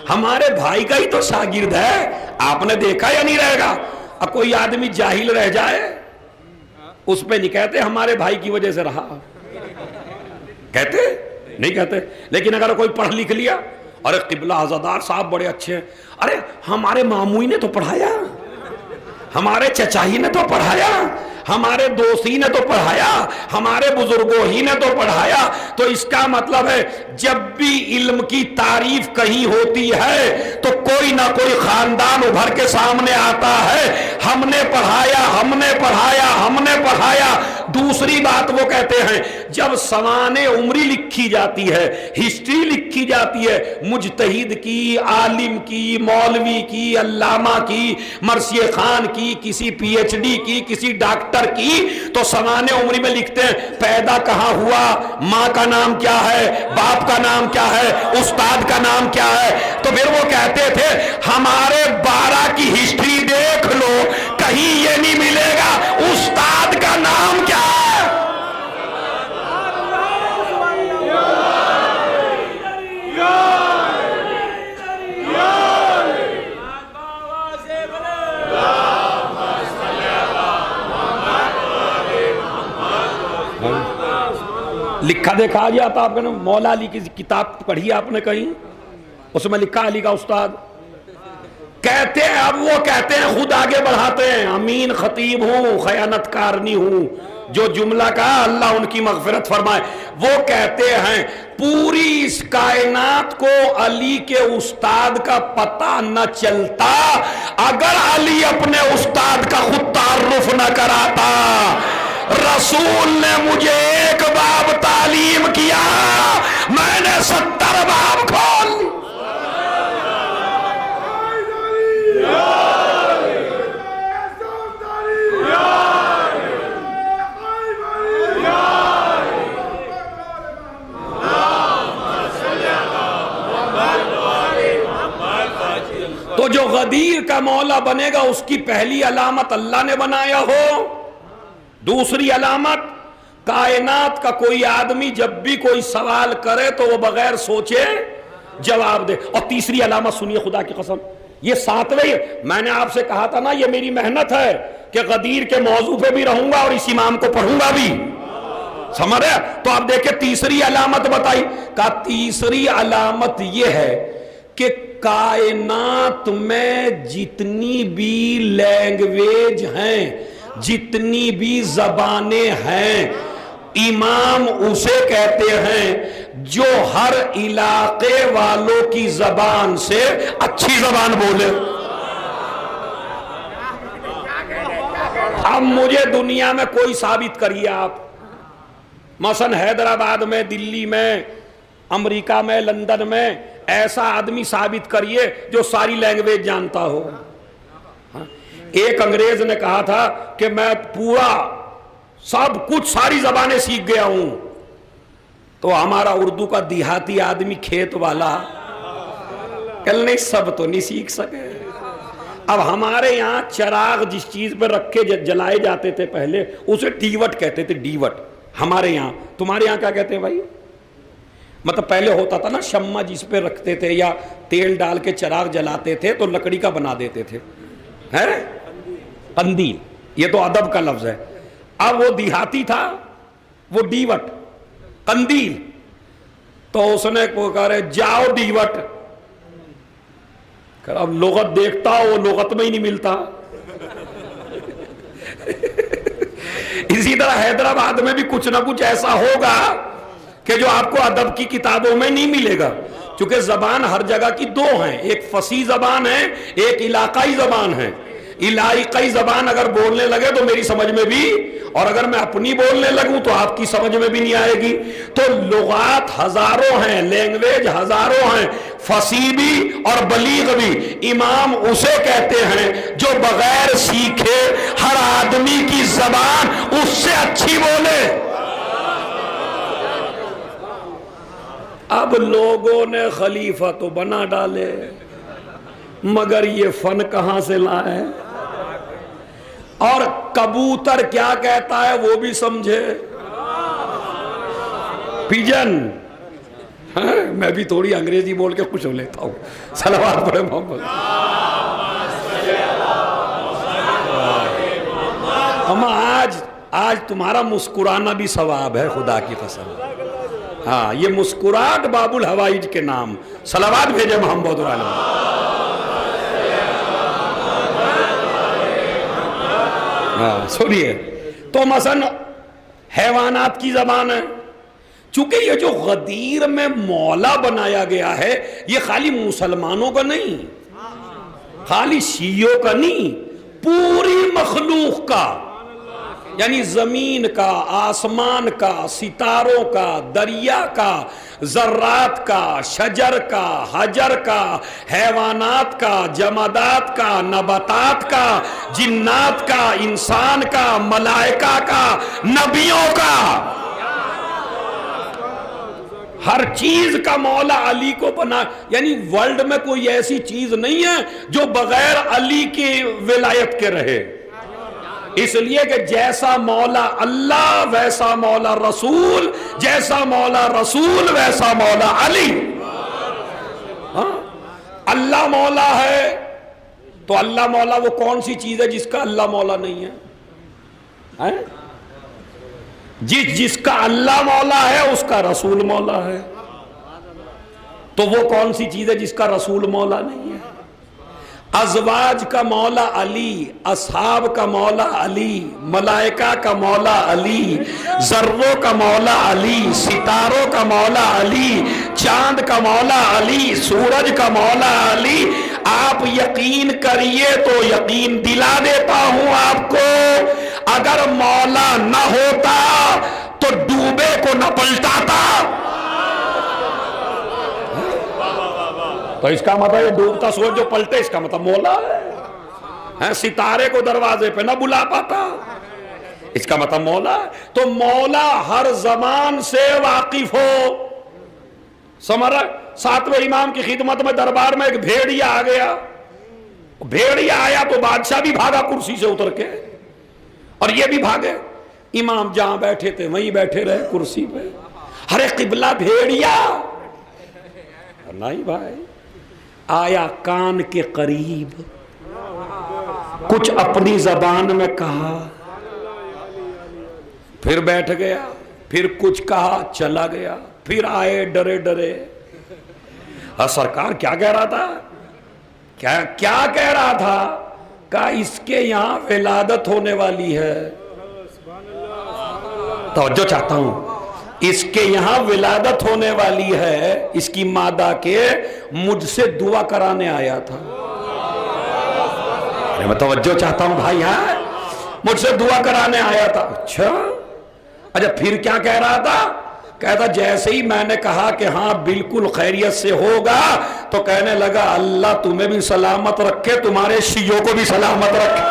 ہمارے بھائی کا ہی تو شاگرد ہے. آپ نے دیکھا یا نہیں رہے گا, اب کوئی آدمی جاہل رہ جائے اس پہ نہیں کہتے ہمارے بھائی کی وجہ سے رہا, کہتے نہیں کہتے. لیکن اگر کوئی پڑھ لکھ لیا، ارے قبلہ عزادار صاحب بڑے اچھے ہیں، ارے ہمارے ماموئی نے تو پڑھایا، ہمارے چچائی نے تو پڑھایا، ہمارے دوستی نے تو پڑھایا، ہمارے بزرگوں ہی نے تو پڑھایا. تو اس کا مطلب ہے جب بھی علم کی تعریف کہیں ہوتی ہے تو کوئی نہ کوئی خاندان ابھر کے سامنے آتا ہے، ہم نے پڑھایا، ہم نے پڑھایا، ہم نے پڑھایا. دوسری بات وہ کہتے ہیں جب سوانح عمری لکھی جاتی ہے، ہسٹری لکھی جاتی ہے مجتہد کی، عالم کی، مولوی کی، علامہ کی، مرثیہ خان کی، کسی پی ایچ ڈی کی، کسی ڈاکٹر کی، تو سوانح عمری میں لکھتے ہیں پیدا کہاں ہوا، ماں کا نام کیا ہے، باپ کا نام کیا ہے، استاد کا نام کیا ہے. تو پھر وہ کہتے تھے ہمارے 12 کی ہسٹری دیکھ لو، کہیں یہ نہیں ملے گا استاد کا نام کیا ہے. لکھا دیکھا آ جاتا آپ نے مولا علی کی کتاب پڑھی آپ نے کہیں، اس میں لکھا علی کا استاد. کہتے ہیں اب وہ کہتے ہیں خود آگے بڑھاتے ہیں امین خطیب ہوں، خیانت کار نہیں ہوں، جو جملہ کہا اللہ ان کی مغفرت فرمائے. وہ کہتے ہیں پوری اس کائنات کو علی کے استاد کا پتہ نہ چلتا اگر علی اپنے استاد کا خود تعارف نہ کراتا. رسول نے مجھے ایک باب تعلیم کیا، میں نے 70 باب کھول. تو جو غدیر کا مولا بنے گا اس کی پہلی علامت اللہ نے بنایا ہو، دوسری علامت کائنات کا کوئی آدمی جب بھی کوئی سوال کرے تو وہ بغیر سوچے جواب دے. اور تیسری علامت سنیے خدا کی قسم، یہ 7ویں، میں نے آپ سے کہا تھا نا یہ میری محنت ہے کہ غدیر کے موضوع پہ بھی رہوں گا اور اس امام کو پڑھوں گا بھی، سمجھ رہے؟ تو آپ دیکھیں تیسری علامت بتائی، کہا تیسری علامت یہ ہے کہ کائنات میں جتنی بھی لینگویج ہیں، جتنی بھی زبانیں ہیں، امام اسے کہتے ہیں جو ہر علاقے والوں کی زبان سے اچھی زبان بولے. اب مجھے دنیا میں کوئی ثابت کریے آپ، مثلا حیدرآباد میں، دلی میں، امریکہ میں، لندن میں ایسا آدمی ثابت کریے جو ساری لینگویج جانتا ہو. ایک انگریز نے کہا تھا کہ میں پورا سب کچھ ساری زبانیں سیکھ گیا ہوں. تو ہمارا اردو کا دیہاتی آدمی کھیت والا کل نہیں سب تو نہیں سیکھ سکے. اب ہمارے یہاں چراغ جس چیز پہ رکھے جلائے جاتے تھے پہلے اسے ڈیوٹ کہتے تھے، ڈیوٹ ہمارے یہاں. تمہارے یہاں کیا کہتے ہیں بھائی؟ مطلب پہلے ہوتا تھا نا شمع جس پہ رکھتے تھے یا تیل ڈال کے چراغ جلاتے تھے تو لکڑی کا بنا دیتے تھے، ہے قندیل. یہ تو ادب کا لفظ ہے. اب وہ دیہاتی تھا، وہ ڈیوٹ قندیل. تو اس نے کو کہا رہے جاؤ ڈیوٹ. اب لغت دیکھتا وہ لغت میں ہی نہیں ملتا. اسی طرح حیدرآباد میں بھی کچھ نہ کچھ ایسا ہوگا کہ جو آپ کو ادب کی کتابوں میں نہیں ملے گا، چونکہ زبان ہر جگہ کی دو ہیں، ایک فصیح زبان ہے، ایک علاقائی زبان ہے. علاقائی زبان اگر بولنے لگے تو میری سمجھ میں بھی، اور اگر میں اپنی بولنے لگوں تو آپ کی سمجھ میں بھی نہیں آئے گی. تو لغات ہزاروں ہیں، لینگویج ہزاروں ہیں، فصیح بھی اور بلیغ بھی. امام اسے کہتے ہیں جو بغیر سیکھے ہر آدمی کی زبان اس سے اچھی بولے. اب لوگوں نے خلیفہ تو بنا ڈالے مگر یہ فن کہاں سے لائے؟ اور کبوتر کیا کہتا ہے وہ بھی سمجھے. پیجن، میں بھی تھوڑی انگریزی بول کے خوش ہو لیتا ہوں. صلوات پڑھے محمد. ہم آج تمہارا مسکرانا بھی ثواب ہے خدا کی قسم. ہاں یہ مسکراہٹ باب الحوائج کے نام. صلوات بھیجے محمد علیہ. ہاں سنیے تو مثلا حیوانات کی زبان ہے. چونکہ یہ جو غدیر میں مولا بنایا گیا ہے یہ خالی مسلمانوں کا نہیں, خالی شیعوں کا نہیں, پوری مخلوق کا, یعنی زمین کا, آسمان کا, ستاروں کا, دریا کا, ذرات کا, شجر کا, حجر کا, حیوانات کا, جمادات کا, نباتات کا, جنات کا, انسان کا, ملائکہ کا, نبیوں کا, ہر چیز کا مولا علی کو بنا. یعنی ورلڈ میں کوئی ایسی چیز نہیں ہے جو بغیر علی کی ولایت کے رہے. اس لیے کہ جیسا مولا اللہ ویسا مولا رسول, جیسا مولا رسول ویسا مولا علی. اللہ مولا ہے تو اللہ مولا وہ کون سی چیز ہے جس کا اللہ مولا نہیں ہے؟ جس کا اللہ مولا ہے اس کا رسول مولا ہے. تو وہ کون سی چیز ہے جس کا رسول مولا نہیں ہے؟ ازواج کا مولا علی, اصحاب کا مولا علی, ملائکہ کا مولا علی, ذروں کا مولا علی, ستاروں کا مولا علی, چاند کا مولا علی, سورج کا مولا علی. آپ یقین کریے تو یقین دلا دیتا ہوں آپ کو, اگر مولا نہ ہوتا تو ڈوبے کو نہ پلٹاتا. تو اس کا مطلب یہ ڈوبتا سورج جو پلٹے اس کا مطلب مولا ہے. ستارے کو دروازے پہ نہ بلا پاتا اس کا مطلب مولا ہے. تو مولا ہر زمان سے واقف ہو. سمجھ رہا؟ ساتویں امام کی خدمت میں دربار میں ایک بھیڑیا آ گیا. بھیڑیا آیا تو بادشاہ بھی بھاگا کرسی سے اتر کے اور یہ بھی بھاگے. امام جہاں بیٹھے تھے وہیں بیٹھے رہے کرسی پہ. ارے قبلہ بھیڑیا نہیں بھائی, آیا کان کے قریب, کچھ اپنی زبان میں کہا, پھر بیٹھ گیا, پھر کچھ کہا چلا گیا, پھر آئے ڈرے ڈرے. سرکار کیا کہہ رہا تھا؟ کیا کہہ رہا تھا؟ کہا اس کے یہاں ولادت ہونے والی ہے. توجہ چاہتا ہوں, اس کے یہاں ولادت ہونے والی ہے, اس کی مادہ کے, مجھ سے دعا کرانے آیا تھا. میں توجہ چاہتا ہوں بھائی, مجھ سے دعا کرانے آیا تھا. اچھا پھر کیا کہہ رہا تھا؟ کہتا جیسے ہی میں نے کہا کہ ہاں بالکل خیریت سے ہوگا تو کہنے لگا اللہ تمہیں بھی سلامت رکھے, تمہارے شیعوں کو بھی سلامت رکھے.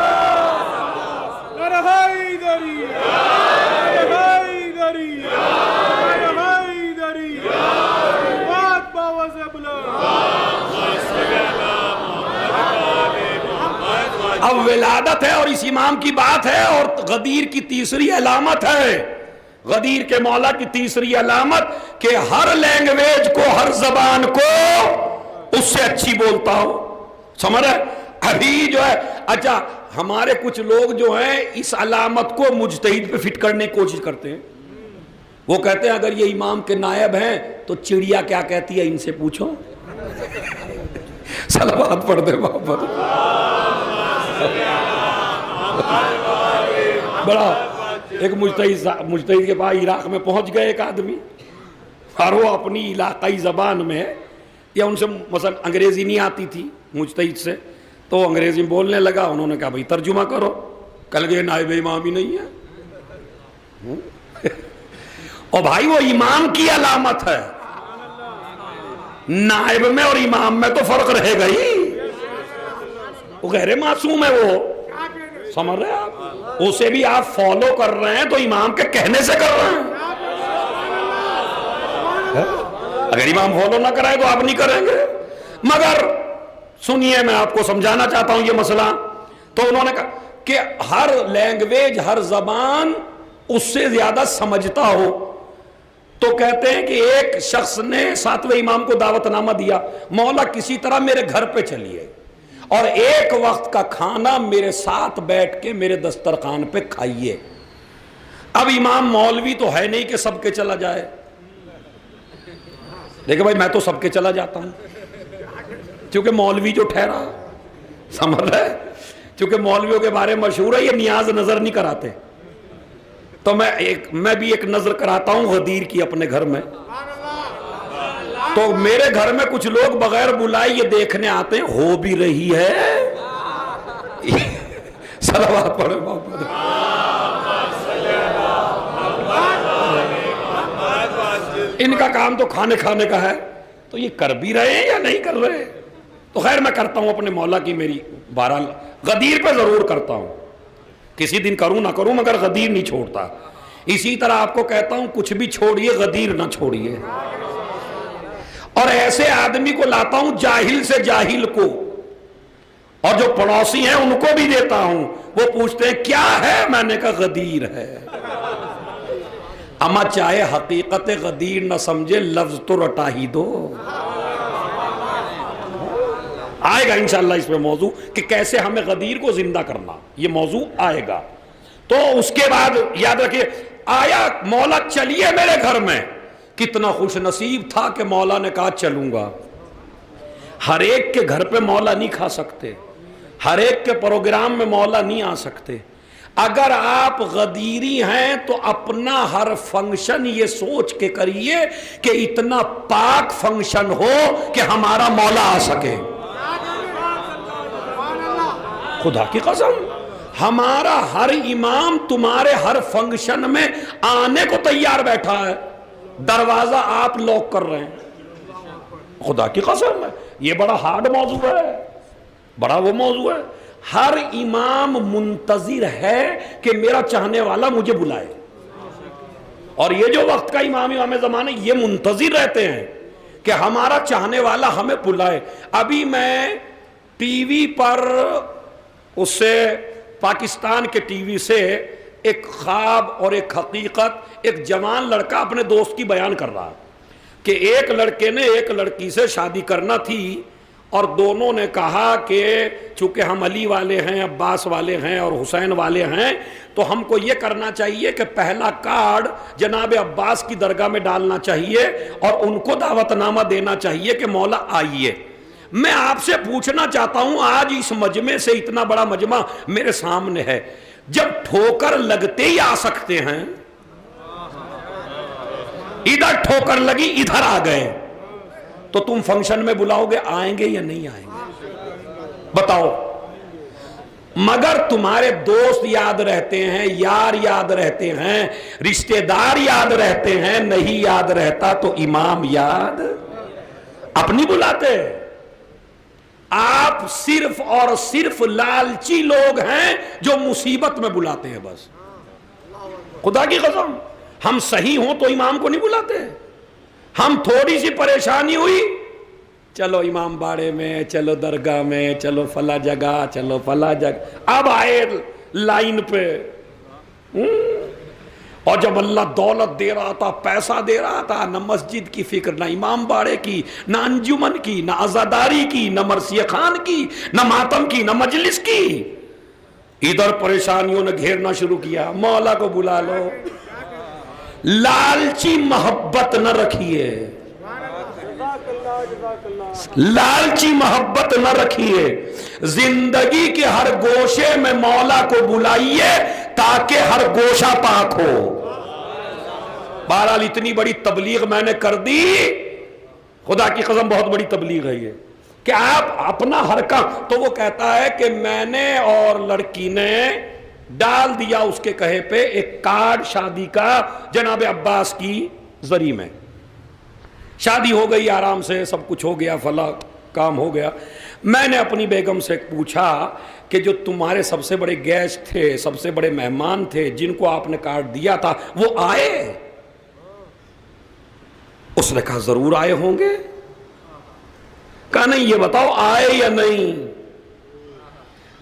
اب ولادت ہے اور اس امام کی بات ہے, اور غدیر کی تیسری علامت ہے, غدیر کے مولا کی تیسری علامت کہ ہر لینگویج کو, ہر زبان کو اس سے اچھی بولتا ہو. سمجھ رہے؟ ابھی جو ہے, اچھا ہمارے کچھ لوگ جو ہیں اس علامت کو مجتہد پہ فٹ کرنے کی کوشش کرتے ہیں. وہ کہتے ہیں اگر یہ امام کے نائب ہیں تو چڑیا کیا کہتی ہے ان سے پوچھو. صلوات پڑھ دے محمد. بڑا ایک مجتہد کے پاس عراق میں پہنچ گئے ایک آدمی, اور وہ اپنی علاقائی زبان میں, یا ان سے مثلا انگریزی نہیں آتی تھی مجتہد سے, تو انگریزی میں بولنے لگا. انہوں نے کہا بھائی ترجمہ کرو. کل گئے نائب امام ہی نہیں ہے. اور بھائی وہ امام کی علامت ہے, نائب میں اور امام میں تو فرق رہے گا ہی. وہ غیر معصوم ہے, وہ سمجھ رہے آپ, اسے بھی آپ فالو کر رہے ہیں تو امام کے کہنے سے کر رہے ہیں. اگر امام فالو نہ کرائے تو آپ نہیں کریں گے. مگر سنیے میں آپ کو سمجھانا چاہتا ہوں یہ مسئلہ. تو انہوں نے کہا کہ ہر لینگویج, ہر زبان اس سے زیادہ سمجھتا ہو. تو کہتے ہیں کہ ایک شخص نے ساتویں امام کو دعوت نامہ دیا, مولا کسی طرح میرے گھر پہ چلیے اور ایک وقت کا کھانا میرے ساتھ بیٹھ کے میرے دسترخوان پہ کھائیے. اب امام مولوی تو ہے نہیں کہ سب کے چلا جائے, دیکھیں بھائی میں تو سب کے چلا جاتا ہوں، کیونکہ مولوی جو ٹھہرا، سمجھ رہے، کیونکہ مولویوں کے بارے میں مشہور ہے یہ نیاز نظر نہیں کراتے، تو میں بھی ایک نظر کراتا ہوں غدیر کی اپنے گھر میں. تو میرے گھر میں کچھ لوگ بغیر بلائے یہ دیکھنے آتے ہیں ہو بھی رہی ہے. صلوات پڑھے محمد. ان کا کام تو کھانے کا ہے، تو یہ کر بھی رہے ہیں یا نہیں کر رہے؟ تو خیر میں کرتا ہوں اپنے مولا کی، میری بہرحال غدیر پہ ضرور کرتا ہوں، کسی دن کروں نہ کروں مگر غدیر نہیں چھوڑتا. اسی طرح آپ کو کہتا ہوں کچھ بھی چھوڑیے غدیر نہ چھوڑیے. اور ایسے آدمی کو لاتا ہوں جاہل سے جاہل کو، اور جو پڑوسی ہیں ان کو بھی دیتا ہوں. وہ پوچھتے ہیں کیا ہے، میں نے کہا غدیر ہے. اما چاہے حقیقت غدیر نہ سمجھے لفظ تو رٹا ہی دو. آئے گا انشاءاللہ اس میں موضوع کہ کیسے ہمیں غدیر کو زندہ کرنا، یہ موضوع آئے گا. تو اس کے بعد یاد رکھیے، آیا مولا چلیے میرے گھر میں. کتنا خوش نصیب تھا کہ مولا نے کہا چلوں گا. ہر ایک کے گھر پہ مولا نہیں کھا سکتے، ہر ایک کے پروگرام میں مولا نہیں آ سکتے. اگر آپ غدیری ہیں تو اپنا ہر فنکشن یہ سوچ کے کریے کہ اتنا پاک فنکشن ہو کہ ہمارا مولا آ سکے. خدا کی قسم ہمارا ہر امام تمہارے ہر فنکشن میں آنے کو تیار بیٹھا ہے، دروازہ آپ لاک کر رہے ہیں. خدا کی قسم ہے، یہ بڑا ہارڈ موضوع ہے، بڑا وہ موضوع ہے. ہر امام منتظر ہے کہ میرا چاہنے والا مجھے بلائے. اور یہ جو وقت کا امام زمانے یہ منتظر رہتے ہیں کہ ہمارا چاہنے والا ہمیں بلائے. ابھی میں ٹی وی پر اس سے پاکستان کے ٹی وی سے ایک خواب اور ایک حقیقت ایک جوان لڑکا اپنے دوست کی بیان کر رہا کہ ایک لڑکے نے ایک لڑکی سے شادی کرنا تھی اور دونوں نے کہا کہ چونکہ ہم علی والے ہیں، عباس والے ہیں اور حسین والے ہیں تو ہم کو یہ کرنا چاہیے کہ پہلا کارڈ جناب عباس کی درگاہ میں ڈالنا چاہیے اور ان کو دعوت نامہ دینا چاہیے کہ مولا آئیے. میں آپ سے پوچھنا چاہتا ہوں، آج اس مجمع سے اتنا بڑا مجمع میرے سامنے ہے، جب ٹھوکر لگتے ہی آ سکتے ہیں، ادھر ٹھوکر لگی ادھر آ گئے، تو تم فنکشن میں بلاؤ گے، آئیں گے یا نہیں آئیں گے؟ بتاؤ. مگر تمہارے دوست یاد رہتے ہیں، یار یاد رہتے ہیں، رشتہ دار یاد رہتے ہیں، نہیں یاد رہتا تو امام یاد اپنی بلاتے. آپ صرف اور صرف لالچی لوگ ہیں جو مصیبت میں بلاتے ہیں بس. خدا کی قسم ہم صحیح ہوں تو امام کو نہیں بلاتے. ہم تھوڑی سی پریشانی ہوئی، چلو امام باڑے میں، چلو درگاہ میں، چلو فلاں جگہ، چلو فلاں جگہ. اب آئے لائن پہ، اور جب اللہ دولت دے رہا تھا، پیسہ دے رہا تھا، نہ مسجد کی فکر، نہ امام باڑے کی، نہ انجمن کی، نہ عزاداری کی، نہ مرثیہ خان کی، نہ ماتم کی، نہ مجلس کی. ادھر پریشانیوں نے گھیرنا شروع کیا، مولا کو بلا لو. لالچی محبت نہ رکھیے، لالچی محبت نہ رکھیے. زندگی کے ہر گوشے میں مولا کو بلائیے تاکہ ہر گوشہ پاک ہو. بہرحال اتنی بڑی تبلیغ میں نے کر دی، خدا کی قسم بہت بڑی تبلیغ ہے یہ کہ آپ اپنا ہر کام. تو وہ کہتا ہے کہ میں نے اور لڑکی نے ڈال دیا اس کے کہے پہ ایک کارڈ شادی کا جناب عباس کی زری میں. شادی ہو گئی آرام سے، سب کچھ ہو گیا، فلاں کام ہو گیا. میں نے اپنی بیگم سے پوچھا کہ جو تمہارے سب سے بڑے گیسٹ تھے، سب سے بڑے مہمان تھے، جن کو آپ نے کارڈ دیا تھا، وہ آئے؟ اس نے کہا ضرور آئے ہوں گے. کہا نہیں، یہ بتاؤ آئے یا نہیں.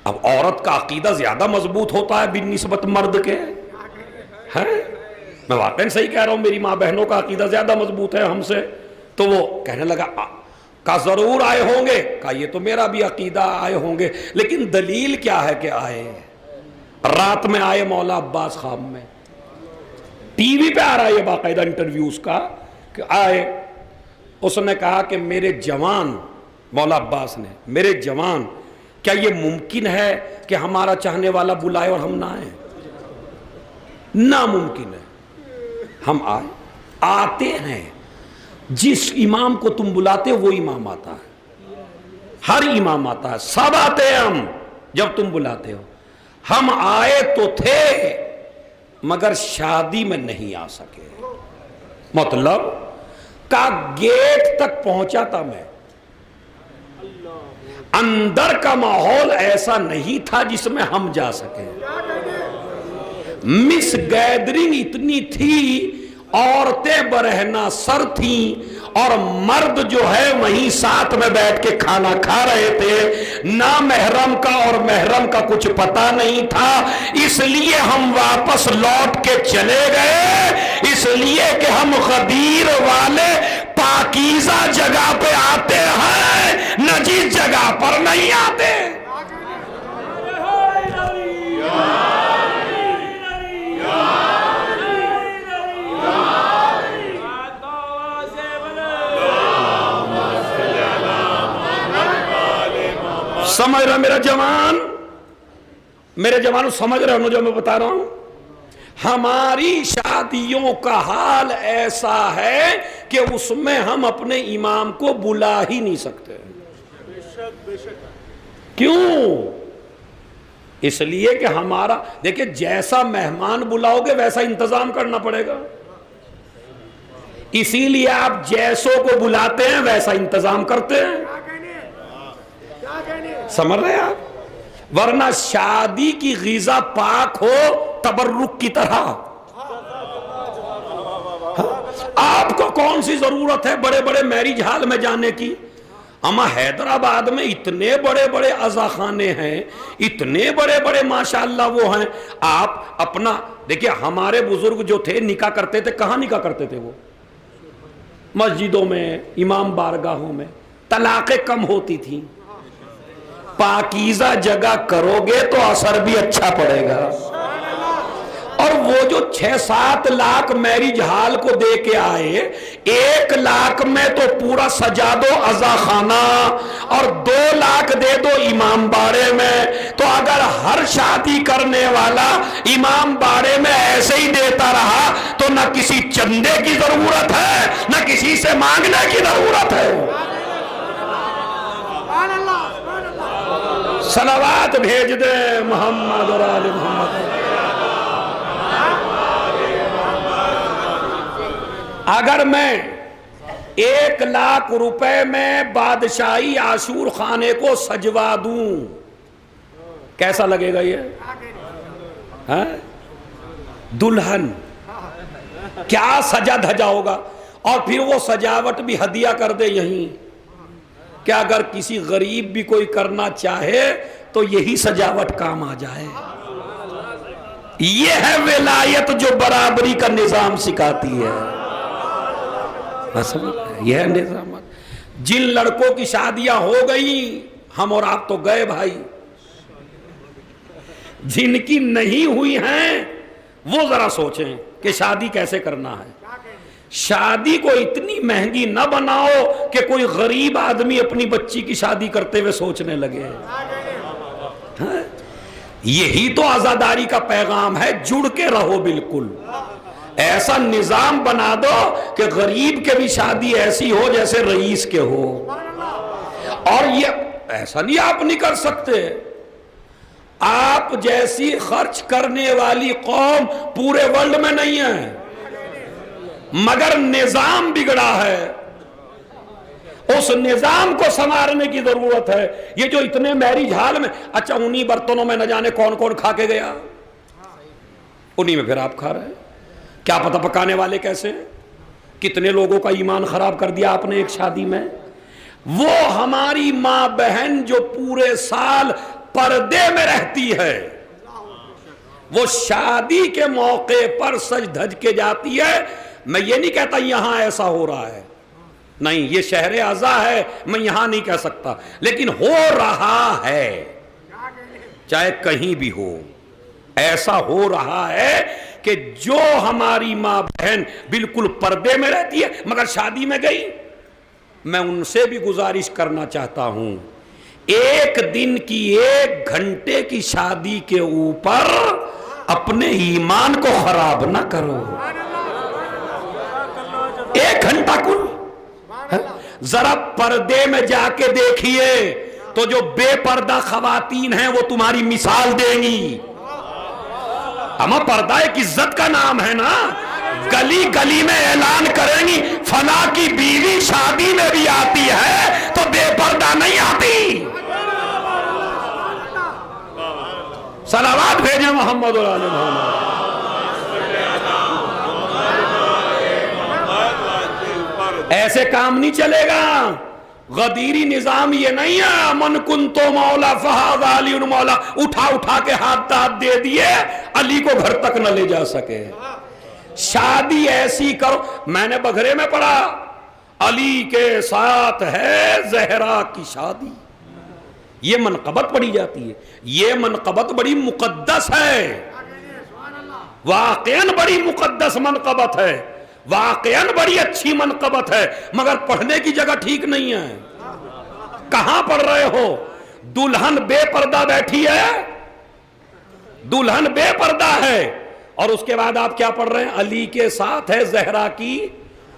اب عورت کا عقیدہ زیادہ مضبوط ہوتا ہے بنسبت مرد کے، ہے میں واقعی صحیح کہہ رہا ہوں، میری ماں بہنوں کا عقیدہ زیادہ مضبوط ہے ہم سے. تو وہ کہنے لگا کہا ضرور آئے ہوں گے. کہا یہ تو میرا بھی عقیدہ آئے ہوں گے، لیکن دلیل کیا ہے کہ آئے؟ رات میں آئے مولا عباس خواب میں، ٹی وی پہ آ رہا ہے یہ باقاعدہ انٹرویوز کا کہ آئے. اس نے کہا کہ میرے جوان، مولا عباس نے، میرے جوان، کیا یہ ممکن ہے کہ ہمارا چاہنے والا بلائے اور ہم نہ آئیں؟ ناممکن ہے۔ ہم آتے ہیں، جس امام کو تم بلاتے وہ امام آتا ہے، ہر امام آتا ہے، سب آتے ہیں ہم جب تم بلاتے ہو۔ ہم آئے تو تھے مگر شادی میں نہیں آ سکے، مطلب کا گیٹ تک پہنچا تھا میں، اندر کا ماحول ایسا نہیں تھا جس میں ہم جا سکیں۔ مس گیدرنگ اتنی تھی، عورتیں برہنہ سر تھیں اور مرد جو ہے وہیں ساتھ میں بیٹھ کے کھانا کھا رہے تھے، نہ محرم کا اور محرم کا کچھ پتہ نہیں تھا۔ اس لیے ہم واپس لوٹ کے چلے گئے، اس لیے کہ ہم غدیر والے پاکیزہ جگہ پہ آتے ہیں، نجیس جگہ پر نہیں آتے۔ سمجھ رہا میرا جوان؟ میرے جوانوں سمجھ رہے ہو جو میں بتا رہا ہوں؟ ہماری شادیوں کا حال ایسا ہے کہ اس میں ہم اپنے امام کو بلا ہی نہیں سکتے۔ کیوں؟ اس لیے کہ ہمارا، دیکھیں، جیسا مہمان بلاؤ گے ویسا انتظام کرنا پڑے گا، اسی لیے آپ جیسوں کو بلاتے ہیں ویسا انتظام کرتے ہیں۔ سمجھ رہے ہیں آپ؟ ورنہ شادی کی غذا پاک ہو تبرک کی طرح، آپ کو کون سی ضرورت ہے بڑے بڑے میرج ہال میں جانے کی؟ اما حیدرآباد میں اتنے بڑے بڑے عزا خانے ہیں، اتنے بڑے بڑے ماشاءاللہ وہ ہیں۔ آپ اپنا دیکھیں، ہمارے بزرگ جو تھے نکاح کرتے تھے، کہاں نکاح کرتے تھے؟ وہ مسجدوں میں، امام بارگاہوں میں، طلاقیں کم ہوتی تھیں۔ پاکیزہ جگہ کرو گے تو اثر بھی اچھا پڑے گا۔ اور وہ جو 6-7 لاکھ میرج ہال کو دے کے آئے، 1 لاکھ میں تو پورا سجا دو عزا خانہ اور 2 لاکھ دے دو امام باڑے میں، تو اگر ہر شادی کرنے والا امام باڑے میں ایسے ہی دیتا رہا تو نہ کسی چندے کی ضرورت ہے نہ کسی سے مانگنے کی ضرورت ہے۔ صلوات بھیج دے محمد اور آل محمد۔ اگر میں 1 لاکھ روپے میں بادشاہی عاشور خانے کو سجوا دوں، کیسا لگے گا یہ؟ دلہن کیا سجا دھجا ہوگا، اور پھر وہ سجاوٹ بھی ہدیہ کر دے یہیں، کہ اگر کسی غریب بھی کوئی کرنا چاہے تو یہی سجاوٹ کام آ جائے۔ یہ ہے ولایت جو برابری کا نظام سکھاتی ہے۔ یہ ہے نظام۔ جن لڑکوں کی شادیاں ہو گئی، ہم اور آپ تو گئے بھائی، جن کی نہیں ہوئی ہیں وہ ذرا سوچیں کہ شادی کیسے کرنا ہے۔ شادی کو اتنی مہنگی نہ بناؤ کہ کوئی غریب آدمی اپنی بچی کی شادی کرتے ہوئے سوچنے لگے۔ یہی تو عزاداری کا پیغام ہے، جڑ کے رہو بالکل۔ ایسا نظام بنا دو کہ غریب کے بھی شادی ایسی ہو جیسے رئیس کے ہو۔ اور یہ ایسا نہیں آپ نہیں کر سکتے، آپ جیسی خرچ کرنے والی قوم پورے ورلڈ میں نہیں ہے، مگر نظام بگڑا ہے، اس نظام کو سنوارنے کی ضرورت ہے۔ یہ جو اتنے میرج ہال میں، اچھا انہی برتنوں میں نہ جانے کون کون کھا کے گیا، انہی میں پھر آپ کھا رہے ہیں، کیا پتہ پکانے والے کیسے ہیں، کتنے لوگوں کا ایمان خراب کر دیا آپ نے ایک شادی میں۔ وہ ہماری ماں بہن جو پورے سال پردے میں رہتی ہے، وہ شادی کے موقع پر سج دھج کے جاتی ہے۔ میں یہ نہیں کہتا یہاں ایسا ہو رہا ہے، نہیں، یہ شہر اعزا ہے، میں یہاں نہیں کہہ سکتا، لیکن ہو رہا ہے، چاہے کہیں بھی ہو، ایسا ہو رہا ہے کہ جو ہماری ماں بہن بالکل پردے میں رہتی ہے مگر شادی میں گئی میں ان سے بھی گزارش کرنا چاہتا ہوں، ایک دن کی 1 گھنٹے کی شادی کے اوپر اپنے ایمان کو خراب نہ کرو۔ 1 گھنٹہ کل، ذرا پردے میں جا کے دیکھیے تو جو بے پردہ خواتین ہیں وہ تمہاری مثال دیں گی۔ اما پردہ ایک عزت کا نام ہے نا، گلی گلی میں اعلان کریں گی فلاں کی بیوی شادی میں بھی آتی ہے تو بے پردہ نہیں آتی۔ صلوات بھیجیں محمد اور آل محمد۔ ایسے کام نہیں چلے گا، غدیری نظام یہ نہیں ہے من کنتو مولا فہذا علی مولا، اٹھا کے ہاتھ دے دیے، علی کو گھر تک نہ لے جا سکے۔ شادی ایسی کرو، میں نے بگھرے میں پڑھا علی کے ساتھ ہے زہرا کی شادی، یہ منقبت پڑھی جاتی ہے، یہ منقبت بڑی مقدس ہے، واقعاً بڑی مقدس منقبت ہے، واقعاً بڑی اچھی منقبت ہے، مگر پڑھنے کی جگہ ٹھیک نہیں ہے۔ کہاں پڑھ رہے ہو؟ دلہن بے پردہ بیٹھی ہے، دلہن بے پردہ ہے، اور اس کے بعد آپ کیا پڑھ رہے ہیں؟ علی کے ساتھ ہے زہرا کی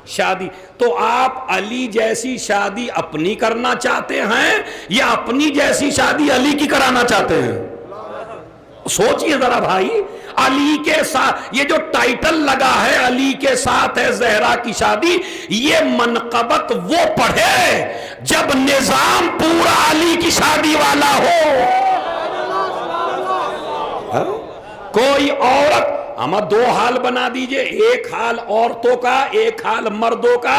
شادی۔ تو آپ علی جیسی شادی اپنی کرنا چاہتے ہیں یا اپنی جیسی شادی علی کی کرانا چاہتے ہیں؟ سوچئے ذرا بھائی، علی کے ساتھ یہ جو ٹائٹل لگا ہے علی کے ساتھ ہے زہرا کی شادی، یہ منقبت وہ پڑھے جب نظام پورا علی کی شادی والا ہو۔ کوئی عورت، اما 2 حال بنا دیجئے، ایک حال عورتوں کا، ایک حال مردوں کا۔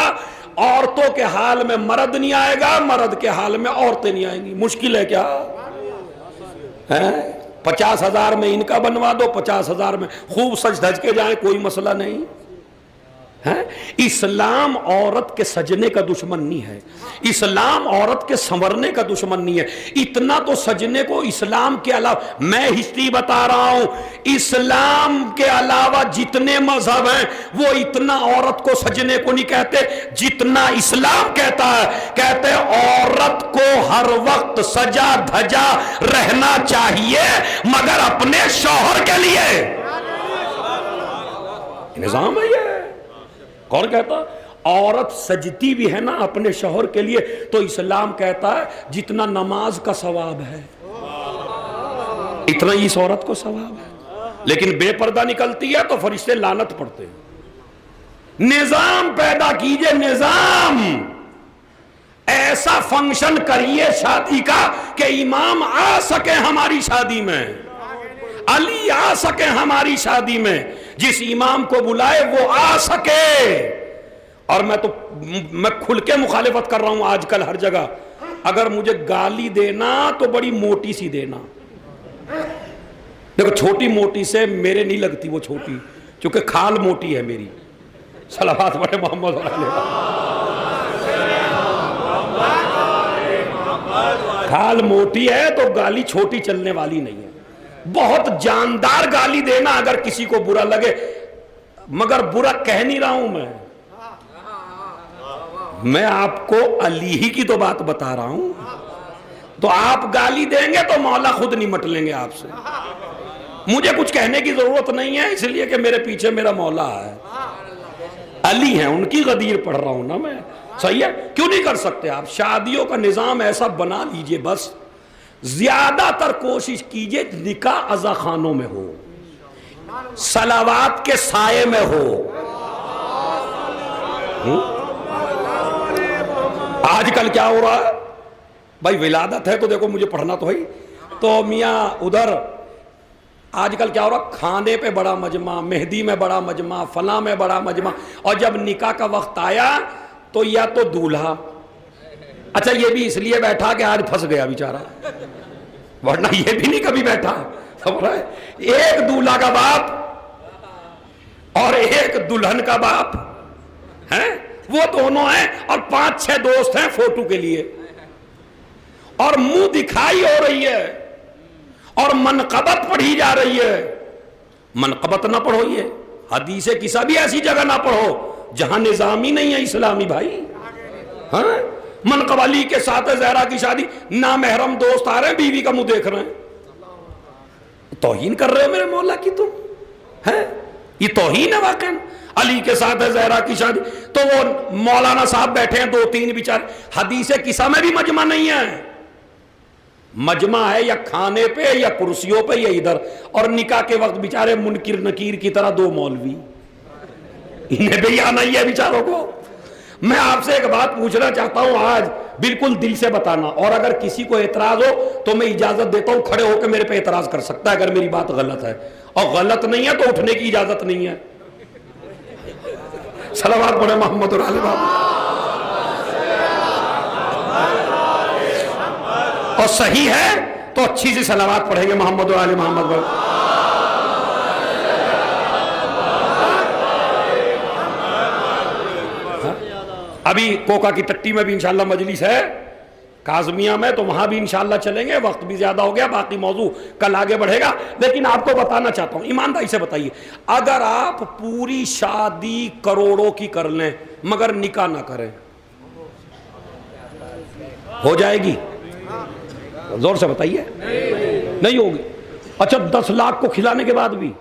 عورتوں کے حال میں مرد نہیں آئے گا، مرد کے حال میں عورتیں نہیں آئیں گی۔ مشکل ہے کیا؟ 50,000 میں ان کا بنوا دو، 50,000 میں خوب سج دھج کے جائیں، کوئی مسئلہ نہیں۔ اسلام عورت کے سجنے کا دشمن نہیں ہے، اسلام عورت کے سنورنے کا دشمن نہیں ہے۔ اتنا تو سجنے کو اسلام کے علاوہ، میں ہسٹری بتا رہا ہوں، اسلام کے علاوہ جتنے مذہب ہیں وہ اتنا عورت کو سجنے کو نہیں کہتے جتنا اسلام کہتا ہے۔ کہتے عورت کو ہر وقت سجا دھجا رہنا چاہیے مگر اپنے شوہر کے لیے۔ نظام ہے یہ۔ کون کہتا؟ عورت سجتی بھی ہے نا اپنے شوہر کے لیے، تو اسلام کہتا ہے جتنا نماز کا ثواب ہے اتنا اس عورت کو ثواب ہے، لیکن بے پردہ نکلتی ہے تو فرشتے لعنت پڑھتے ہیں۔ نظام پیدا کیجئے، نظام ایسا فنکشن کریے شادی کا کہ امام آ سکے ہماری شادی میں، علی آ سکے ہماری شادی میں، جس امام کو بلائے وہ آ سکے۔ اور میں کھل کے مخالفت کر رہا ہوں آج کل ہر جگہ، اگر مجھے گالی دینا تو بڑی موٹی سی دینا۔ دیکھو چھوٹی موٹی سے میرے نہیں لگتی وہ چھوٹی، چونکہ کھال موٹی ہے میری۔ صلوات پڑھے محمد علیہ۔ کھال موٹی ہے تو گالی چھوٹی چلنے والی نہیں ہے۔ بہت جاندار گالی دینا اگر کسی کو برا لگے، مگر برا کہہ نہیں رہا ہوں میں آپ کو علی ہی کی تو بات بتا رہا ہوں۔ تو آپ گالی دیں گے تو مولا خود نمٹ لیں گے آپ سے، مجھے کچھ کہنے کی ضرورت نہیں ہے، اس لیے کہ میرے پیچھے میرا مولا ہے، علی ہیں، ان کی غدیر پڑھ رہا ہوں نا میں۔ صحیح ہے؟ کیوں نہیں کر سکتے آپ؟ شادیوں کا نظام ایسا بنا لیجئے، بس زیادہ تر کوشش کیجئے نکاح عزا خانوں میں ہو، صلوات کے سائے میں ہو۔ آج کل کیا ہو رہا ہے بھائی؟ ولادت ہے تو دیکھو مجھے پڑھنا تو ہے، تو میاں ادھر آج کل کیا ہو رہا، کھانے پہ بڑا مجمع، مہندی میں بڑا مجمع، فلاں میں بڑا مجمع، اور جب نکاح کا وقت آیا تو یا تو دولہا، اچھا یہ بھی اس لیے بیٹھا کہ آج پھنس گیا بیچارہ، ورنہ یہ بھی نہیں کبھی بیٹھا، سمجھ رہا ہے؟ ایک دولہا کا باپ اور ایک دلہن کا باپ ہیں، وہ دونوں ہیں، اور 5-6 دوست ہیں فوٹو کے لیے، اور منہ دکھائی ہو رہی ہے اور منقبت پڑھی جا رہی ہے۔ منقبت نہ پڑھو، یہ حدیث کسا بھی ایسی جگہ نہ پڑھو جہاں نظام ہی نہیں ہے اسلامی بھائی۔ ہاں منقب علی کے ساتھ زہرا کی شادی، نامحرم دوست آ رہے ہیں، بیوی کا منہ دیکھ رہے ہیں، توہین کر رہے ہو میرے مولا کی تم ہے، یہ توہین ہے واقعا۔ علی کے ساتھ ہے زہرا کی شادی، تو وہ مولانا صاحب بیٹھے ہیں دو تین بیچارے، حدیث قصہ میں بھی مجمع نہیں ہے، مجمع ہے یا کھانے پہ یا کرسیوں پہ یا ادھر، اور نکاح کے وقت بیچارے منکر نکیر کی طرح دو مولوی، انہیں بھی آنا ہی ہے بیچاروں کو۔ میں آپ سے ایک بات پوچھنا چاہتا ہوں آج، بالکل دل سے بتانا، اور اگر کسی کو اعتراض ہو تو میں اجازت دیتا ہوں کھڑے ہو کے میرے پہ اعتراض کر سکتا ہے اگر میری بات غلط ہے، اور غلط نہیں ہے تو اٹھنے کی اجازت نہیں ہے۔ صلوات پڑھے محمد اور آل محمد، اور صحیح ہے تو اچھی سی صلوات پڑھیں گے محمد اور آل محمد پر۔ ابھی کوکا کی ٹٹی میں بھی انشاءاللہ مجلس ہے، کاظمیہ میں، تو وہاں بھی انشاءاللہ چلیں گے، وقت بھی زیادہ ہو گیا، باقی موضوع کل آگے بڑھے گا، لیکن آپ کو بتانا چاہتا ہوں، ایمانداری سے بتائیے، اگر آپ پوری شادی کروڑوں کی کر لیں مگر نکاح نہ کریں، ہو جائے گی؟ زور سے بتائیے، نہیں ہوگی۔ اچھا 10 لاکھ کو کھلانے کے بعد بھی،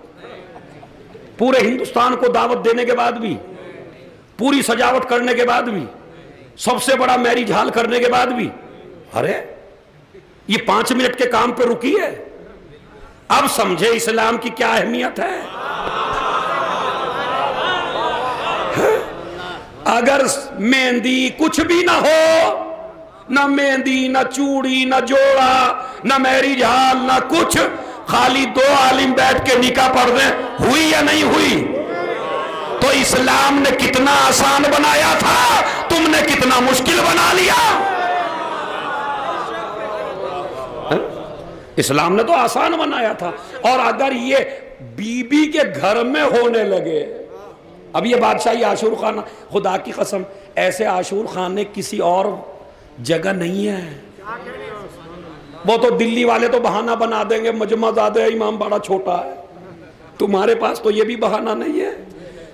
پورے ہندوستان کو دعوت دینے کے بعد بھی، پوری سجاوٹ کرنے کے بعد بھی، سب سے بڑا میرج ہال کرنے کے بعد بھی، ارے یہ 5 منٹ کے کام پہ رکی ہے؟ اب سمجھے اسلام کی کیا اہمیت ہے۔ اگر مہندی کچھ بھی نہ ہو، نہ مہندی نہ چوڑی نہ جوڑا نہ میرج ہال نہ کچھ، خالی 2 عالم بیٹھ کے نکاح پڑھ دیں، ہوئی یا نہیں ہوئی؟ تو اسلام نے کتنا آسان بنایا تھا، تم نے کتنا مشکل بنا لیا۔ اسلام نے تو آسان بنایا تھا، اور اگر یہ بی بی کے گھر میں ہونے لگے، اب یہ بادشاہی عاشور خانہ، خدا کی قسم ایسے عاشور خانے کسی اور جگہ نہیں ہے۔ وہ تو دلی والے تو بہانہ بنا دیں گے، مجمع زیادہ ہے، امام باڑہ چھوٹا ہے، تمہارے پاس تو یہ بھی بہانہ نہیں ہے،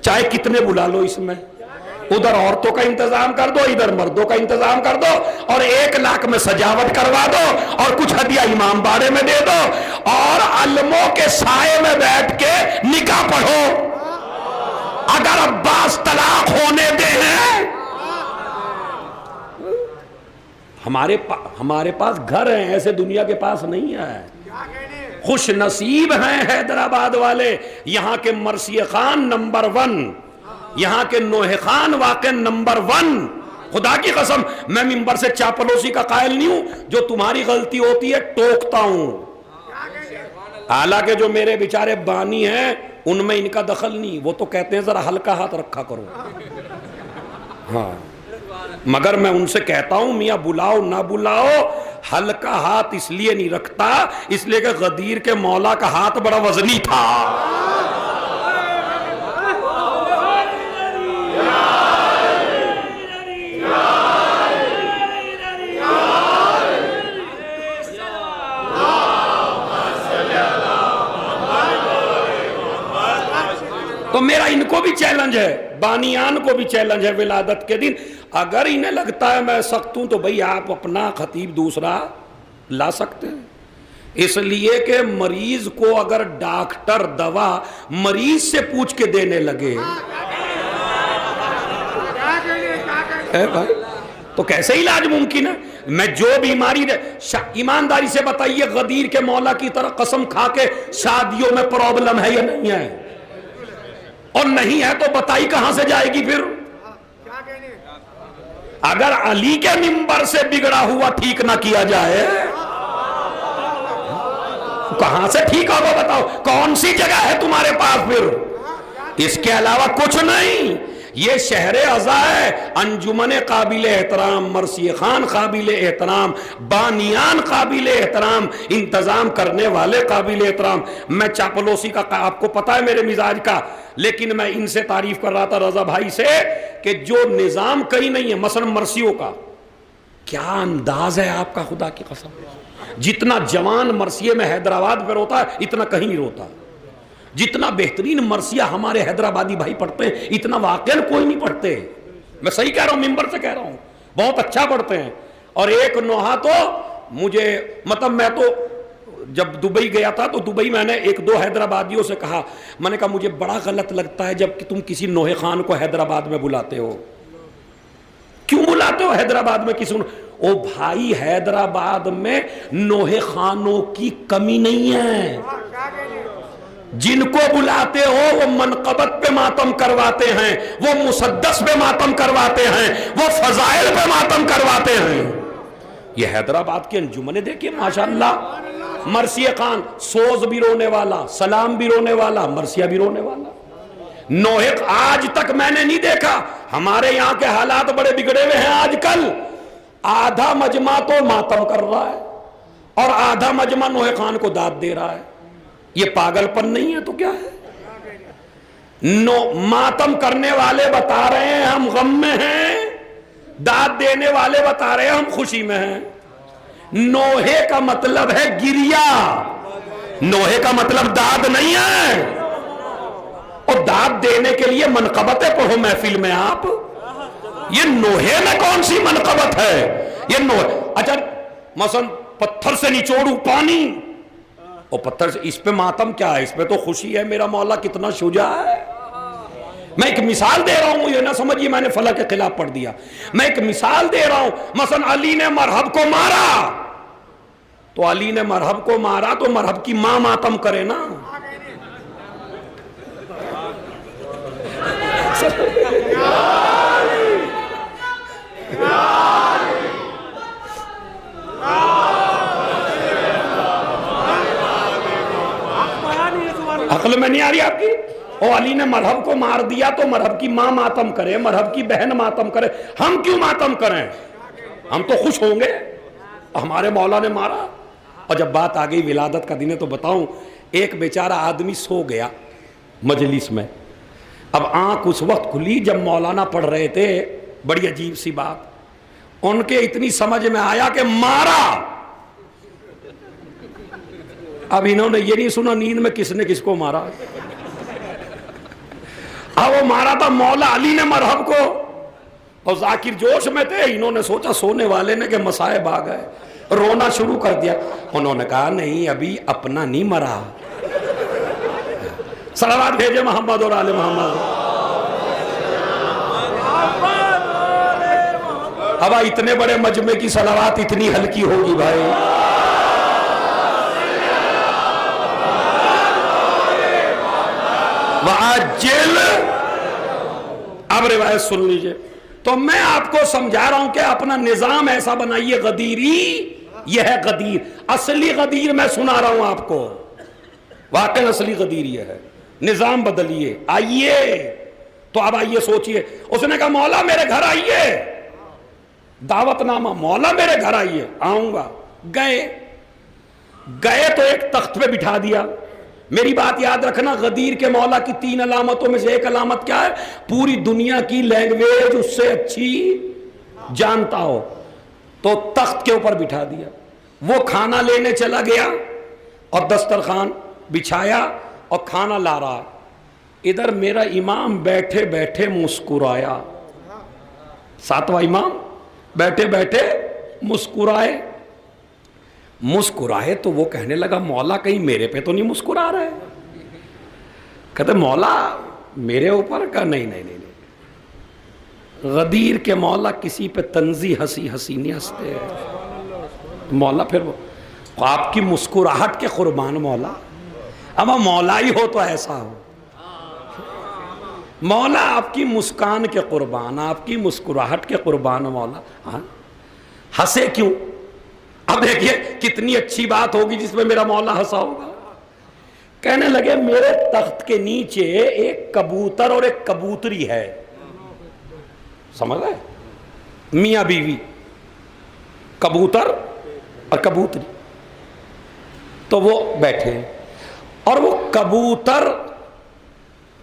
چاہے کتنے بلا لو اس میں، ادھر عورتوں کا انتظام کر دو، ادھر مردوں کا انتظام کر دو، اور 1 لاکھ میں سجاوٹ کروا دو، اور کچھ ہدیہ امام باڑے میں دے دو، اور علموں کے سائے میں بیٹھ کے نکاح پڑھو۔ اگر عباس طلاق ہونے دے ہیں، ہمارے پاس گھر ہیں، ایسے دنیا کے پاس نہیں ہے۔ خوش نصیب ہیں حیدرآباد والے، یہاں کے مرثیہ خان نمبر 1، یہاں کے نوح خان واقع نمبر 1۔ خدا کی قسم میں ممبر سے چاپلوسی کا قائل نہیں ہوں، جو تمہاری غلطی ہوتی ہے ٹوکتا ہوں، حالانکہ جو میرے بیچارے بانی ہیں ان میں ان کا دخل نہیں، وہ تو کہتے ہیں ذرا ہلکا ہاتھ رکھا کرو، ہاں، مگر میں ان سے کہتا ہوں میاں بلاؤ نہ بلاؤ، ہلکا ہاتھ اس لیے نہیں رکھتا، اس لیے کہ غدیر کے مولا کا ہاتھ بڑا وزنی تھا۔ تو میرا ان کو بھی چیلنج ہے، بانیان کو بھی چیلنج ہے، ولادت کے دن اگر انہیں لگتا ہے میں سخت ہوں تو بھئی آپ اپنا خطیب دوسرا لا سکتے ہیں، اس لیے کہ مریض کو اگر ڈاکٹر دوا مریض سے پوچھ کے دینے لگے بھائی تو کیسے علاج ممکن ہے؟ میں جو بیماری ایمانداری سے بتائیے، غدیر کے مولا کی طرح قسم کھا کے شادیوں میں پرابلم ہے یا نہیں ہے؟ اور نہیں ہے تو بتائی کہاں سے جائے گی پھر؟ اگر علی کے منبر سے بگڑا ہوا ٹھیک نہ کیا جائے کہاں سے ٹھیک ہوگا؟ بتاؤ کون سی جگہ ہے تمہارے پاس پھر؟ اس کے علاوہ کچھ نہیں۔ یہ شہر عزا ہے، انجمن قابل احترام، مرثیہ خان قابل احترام، بانیان قابل احترام، انتظام کرنے والے قابل احترام۔ میں چاپلوسی کا آپ کو پتا ہے میرے مزاج کا، لیکن میں ان سے تعریف کر رہا تھا رضا بھائی سے کہ جو نظام کہیں نہیں ہے، مثلا مرثیوں کا کیا انداز ہے آپ کا، خدا کی قسم جتنا جوان مرثیے میں حیدرآباد پر ہوتا ہے اتنا کہیں نہیں روتا، جتنا بہترین مرثیہ ہمارے حیدرآبادی بھائی پڑھتے ہیں اتنا واقعا کوئی نہیں پڑھتے۔ میں صحیح کہہ رہا ہوں، ممبر سے کہہ رہا ہوں، بہت اچھا پڑھتے ہیں. اور ایک نوحہ تو مجھے مطلب میں تو جب دبئی گیا تھا تو دبئی میں نے ایک دو حیدرآبادیوں سے کہا, میں نے کہا مجھے بڑا غلط لگتا ہے جب کہ تم کسی نوحہ خان کو حیدرآباد میں بلاتے ہو. کیوں بلاتے ہو حیدرآباد میں کسی او بھائی, حیدرآباد میں نوحہ خانوں کی کمی نہیں ہے. جن کو بلاتے ہو وہ منقبت پہ ماتم کرواتے ہیں, وہ مسدس پہ ماتم کرواتے ہیں, وہ فضائل پہ ماتم کرواتے ہیں. یہ حیدرآباد کی انجمنیں دیکھیے ماشاءاللہ. مرثیہ خان سوز بھی رونے والا, سلام بھی رونے والا, مرثیہ بھی رونے والا. نوحہ آج تک میں نے نہیں دیکھا. ہمارے یہاں کے حالات بڑے بگڑے ہوئے ہیں آج کل. آدھا مجمع تو ماتم کر رہا ہے اور آدھا مجمع نوحہ خان کو داد دے رہا ہے. یہ پاگل پن نہیں ہے تو کیا ہے؟ ماتم کرنے والے بتا رہے ہیں ہم غم میں ہیں, داد دینے والے بتا رہے ہیں ہم خوشی میں ہیں. نوحے کا مطلب ہے گریا, نوحے کا مطلب داد نہیں ہے. اور داد دینے کے لیے منقبتیں پڑھو محفل میں آپ. یہ نوحے میں کون سی منقبت ہے؟ یہ نوحے اچھا مثلا پتھر سے نچوڑوں پانی, اور پتھر سے, اس پہ ماتم کیا ہے؟ اس پہ تو خوشی ہے میرا مولا کتنا شجاع ہے. میں ایک مثال دے رہا ہوں, یہ نہ سمجھیے میں نے فلاں کے خلاف پڑھ دیا. میں ایک مثال دے رہا ہوں. مثلا علی نے مرحب کو مارا تو علی نے مرحب کو مارا تو مرحب کی ماں ماتم کرے نا. عقل میں نہیں آ رہی آپ کی؟ او علی نے مرحب کو مار دیا تو مرحب کی ماں ماتم کرے, مرحب کی بہن ماتم کرے. ہم کیوں ماتم کریں؟ ہم تو خوش ہوں گے ہمارے مولا نے مارا. اور جب بات آ گئی ولادت کا دن ہے تو بتاؤں, ایک بیچارہ آدمی سو گیا مجلس میں. اب آنکھ اس وقت کھلی جب مولانا پڑھ رہے تھے. بڑی عجیب سی بات, ان کے اتنی سمجھ میں آیا کہ مارا. اب انہوں نے یہ نہیں سنا نیند میں کس نے کس کو مارا. اب وہ مارا تھا مولا علی نے مرحب کو, اور ذاکر جوش میں تھے. انہوں نے سوچا سونے والے نے کہ مصائب آ گئے, رونا شروع کر دیا. انہوں نے کہا نہیں ابھی اپنا نہیں مرا. صلوات بھیجے محمد اور آل محمد. اب اتنے بڑے مجمع کی صلوات اتنی ہلکی ہوگی بھائی. وعجل. اب روایت سن لیجئے. تو میں آپ کو سمجھا رہا ہوں کہ اپنا نظام ایسا بنائیے. غدیری یہ ہے غدیر. اصلی غدیر میں سنا رہا ہوں آپ کو, واقعی اصلی غدیر یہ ہے. نظام بدلیے. آئیے تو اب آئیے سوچئے. اس نے کہا مولا میرے گھر آئیے, دعوت نامہ, مولا میرے گھر آئیے. آؤں گا. گئے تو ایک تخت پہ بٹھا دیا. میری بات یاد رکھنا, غدیر کے مولا کی 3 علامتوں میں سے ایک علامت کیا ہے؟ پوری دنیا کی لینگویج اس سے اچھی جانتا ہو. تو تخت کے اوپر بٹھا دیا. وہ کھانا لینے چلا گیا اور دسترخوان بچھایا اور کھانا لا رہا. ادھر میرا امام بیٹھے بیٹھے مسکرایا. 7واں امام بیٹھے بیٹھے مسکرائے تو وہ کہنے لگا مولا کہیں میرے پہ تو نہیں مسکرا رہے؟ کہتے مولا میرے اوپر؟ کا نہیں. غدیر کے مولا کسی پہ تنزی ہنسی نہیں ہنستے. مولا پھر آپ کی مسکراہٹ کے قربان مولا. اب مولا ہی ہو تو ایسا ہو. مولا آپ کی مسکان کے قربان, آپ کی مسکراہٹ کے قربان مولا. ہاں ہنسے کیوں؟ اب دیکھیے کتنی اچھی بات ہوگی جس میں میرا مولا ہنسا ہوگا. کہنے لگے میرے تخت کے نیچے ایک کبوتر اور ایک کبوتری ہے. سمجھ گئے؟ میاں بیوی, کبوتر اور کبوتری. تو وہ بیٹھے اور وہ کبوتر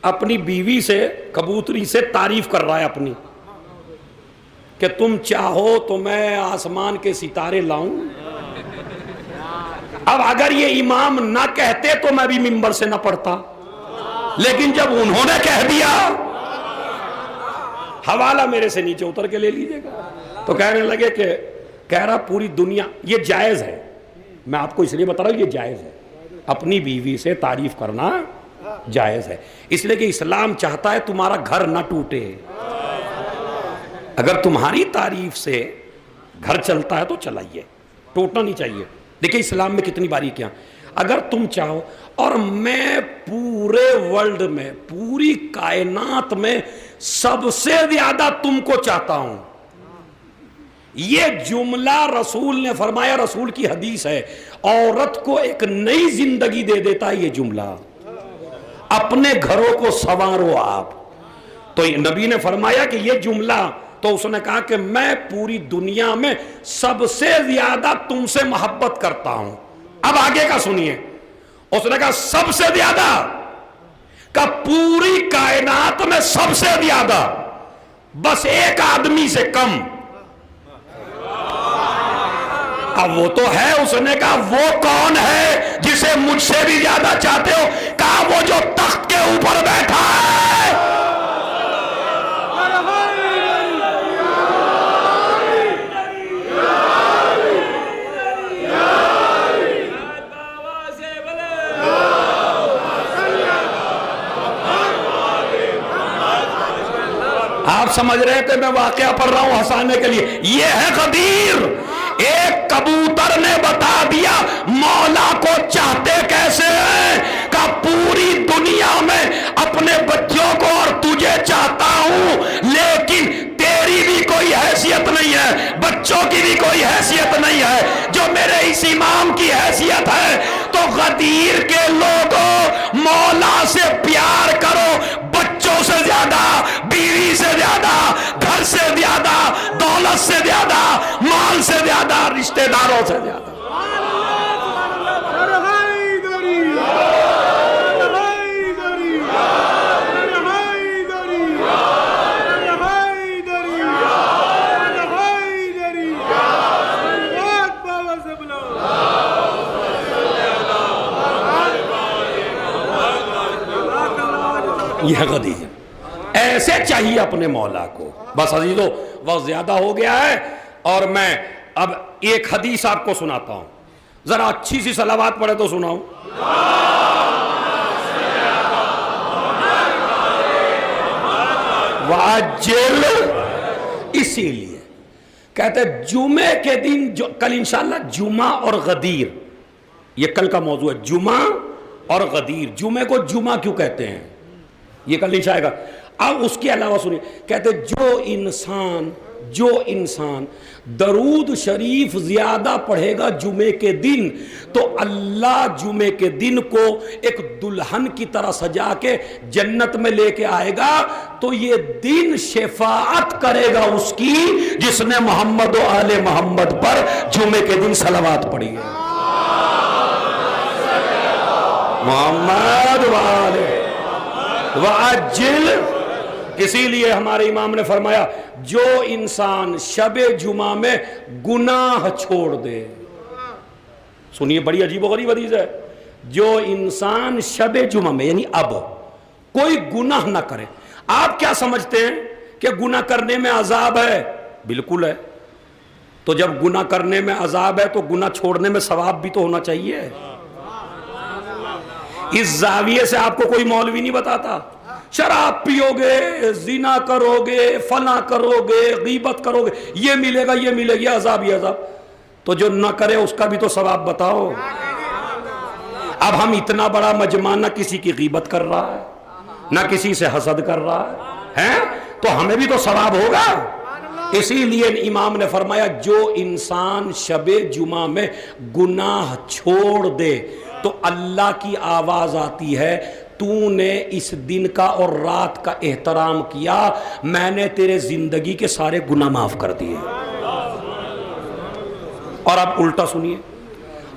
اپنی بیوی سے, کبوتری سے تعریف کر رہا ہے اپنی, کہ تم چاہو تو میں آسمان کے ستارے لاؤں. اب اگر یہ امام نہ کہتے تو میں بھی منبر سے نہ پڑھتا, لیکن جب انہوں نے کہہ دیا, حوالہ میرے سے نیچے اتر کے لے لیجئے گا. تو کہنے لگے کہ کہہ رہا پوری دنیا، یہ جائز ہے، میں آپ کو اس لیے بتا رہا ہوں یہ جائز ہے، اپنی بیوی سے تعریف کرنا جائز ہے، اس لیے کہ اسلام چاہتا ہے تمہارا گھر نہ ٹوٹے، اگر تمہاری تعریف سے گھر چلتا ہے تو چلائیے، ٹوٹنا نہیں چاہیے۔ دیکھیں اسلام میں کتنی باریکیاں، اگر تم چاہو، اور میں پورے ورلڈ میں، پوری کائنات میں سب سے زیادہ تم کو چاہتا ہوں، یہ جملہ رسول نے فرمایا، رسول کی حدیث ہے، عورت کو ایک نئی زندگی دے دیتا ہے یہ جملہ، اپنے گھروں کو سنوارو آپ۔ تو نبی نے فرمایا کہ یہ جملہ، تو اس نے کہا کہ میں پوری دنیا میں سب سے زیادہ تم سے محبت کرتا ہوں۔ اب آگے کا سنیے، اس نے کہا سب سے زیادہ، کہ پوری کائنات میں سب سے زیادہ، بس ایک آدمی سے کم۔ اب وہ تو ہے، اس نے کہا وہ کون ہے جسے مجھ سے بھی زیادہ چاہتے ہو؟ کہا وہ جو تخت کے اوپر بیٹھا ہے۔ آپ سمجھ رہے تھے میں واقعہ پڑھ رہا ہوں ہنسانے کے لیے، یہ ہے غدیر۔ ایک کبوتر نے بتا دیا مولا کو چاہتے کیسے ہیں، کہ پوری دنیا میں اپنے بچوں کو اور تجھے چاہتا ہوں، لیکن تیری بھی کوئی حیثیت نہیں ہے، بچوں کی بھی کوئی حیثیت نہیں ہے جو میرے اس امام کی حیثیت ہے۔ تو غدیر کے لوگوں، مولا سے پیار کرو، بچوں سے زیادہ، بیوی سے زیادہ، گھر سے زیادہ، دولت سے زیادہ، مال سے زیادہ، رشتہ داروں سے زیادہ۔ یہ غدیر، ایسے چاہیے اپنے مولا کو۔ بس عزیزو وقت زیادہ ہو گیا ہے، اور میں اب ایک حدیث آپ کو سناتا ہوں، ذرا اچھی سی صلوات پڑھے تو سناؤں۔ واجل، اسی لیے کہتے جمعے کے دن، کل انشاءاللہ جمعہ اور غدیر، یہ کل کا موضوع ہے، جمعہ اور غدیر۔ جمعے کو جمعہ کیوں کہتے ہیں یہ کل نہیں آئے گا۔ اب اس کے علاوہ سنیے، کہتے جو انسان درود شریف زیادہ پڑھے گا جمعے کے دن، تو اللہ جمعے کے دن کو ایک دلہن کی طرح سجا کے جنت میں لے کے آئے گا، تو یہ دن شفاعت کرے گا اس کی جس نے محمد و آل محمد پر جمعے کے دن صلوات پڑھی ہے۔ محمد و آل وعجل، اسی لیے ہمارے امام نے فرمایا جو انسان شب جمعہ میں گناہ چھوڑ دے، سنیے بڑی عجیب و غریب حدیث ہے، جو انسان شب جمعہ میں یعنی اب کوئی گناہ نہ کرے۔ آپ کیا سمجھتے ہیں کہ گناہ کرنے میں عذاب ہے؟ بالکل ہے۔ تو جب گناہ کرنے میں عذاب ہے تو گناہ چھوڑنے میں ثواب بھی تو ہونا چاہیے۔ اس زاویے سے آپ کو کوئی مولوی نہیں بتاتا شراب پیو گے، زنا کرو گے، فلاں کرو گے، غیبت کرو گے، یہ ملے گا، یہ ملے گا، عذاب یہ عذاب۔ تو جو نہ کرے اس کا بھی تو ثواب بتاؤ۔ اب ہم اتنا بڑا مجمع نہ کسی کی غیبت کر رہا ہے، نہ کسی سے حسد کر رہا ہے، تو ہمیں بھی تو ثواب ہوگا۔ اسی لیے امام نے فرمایا جو انسان شب جمعہ میں گناہ چھوڑ دے تو اللہ کی آواز آتی ہے، تو نے اس دن کا اور رات کا احترام کیا، میں نے تیرے زندگی کے سارے گناہ معاف کر دیے۔ اور اب الٹا سنیے،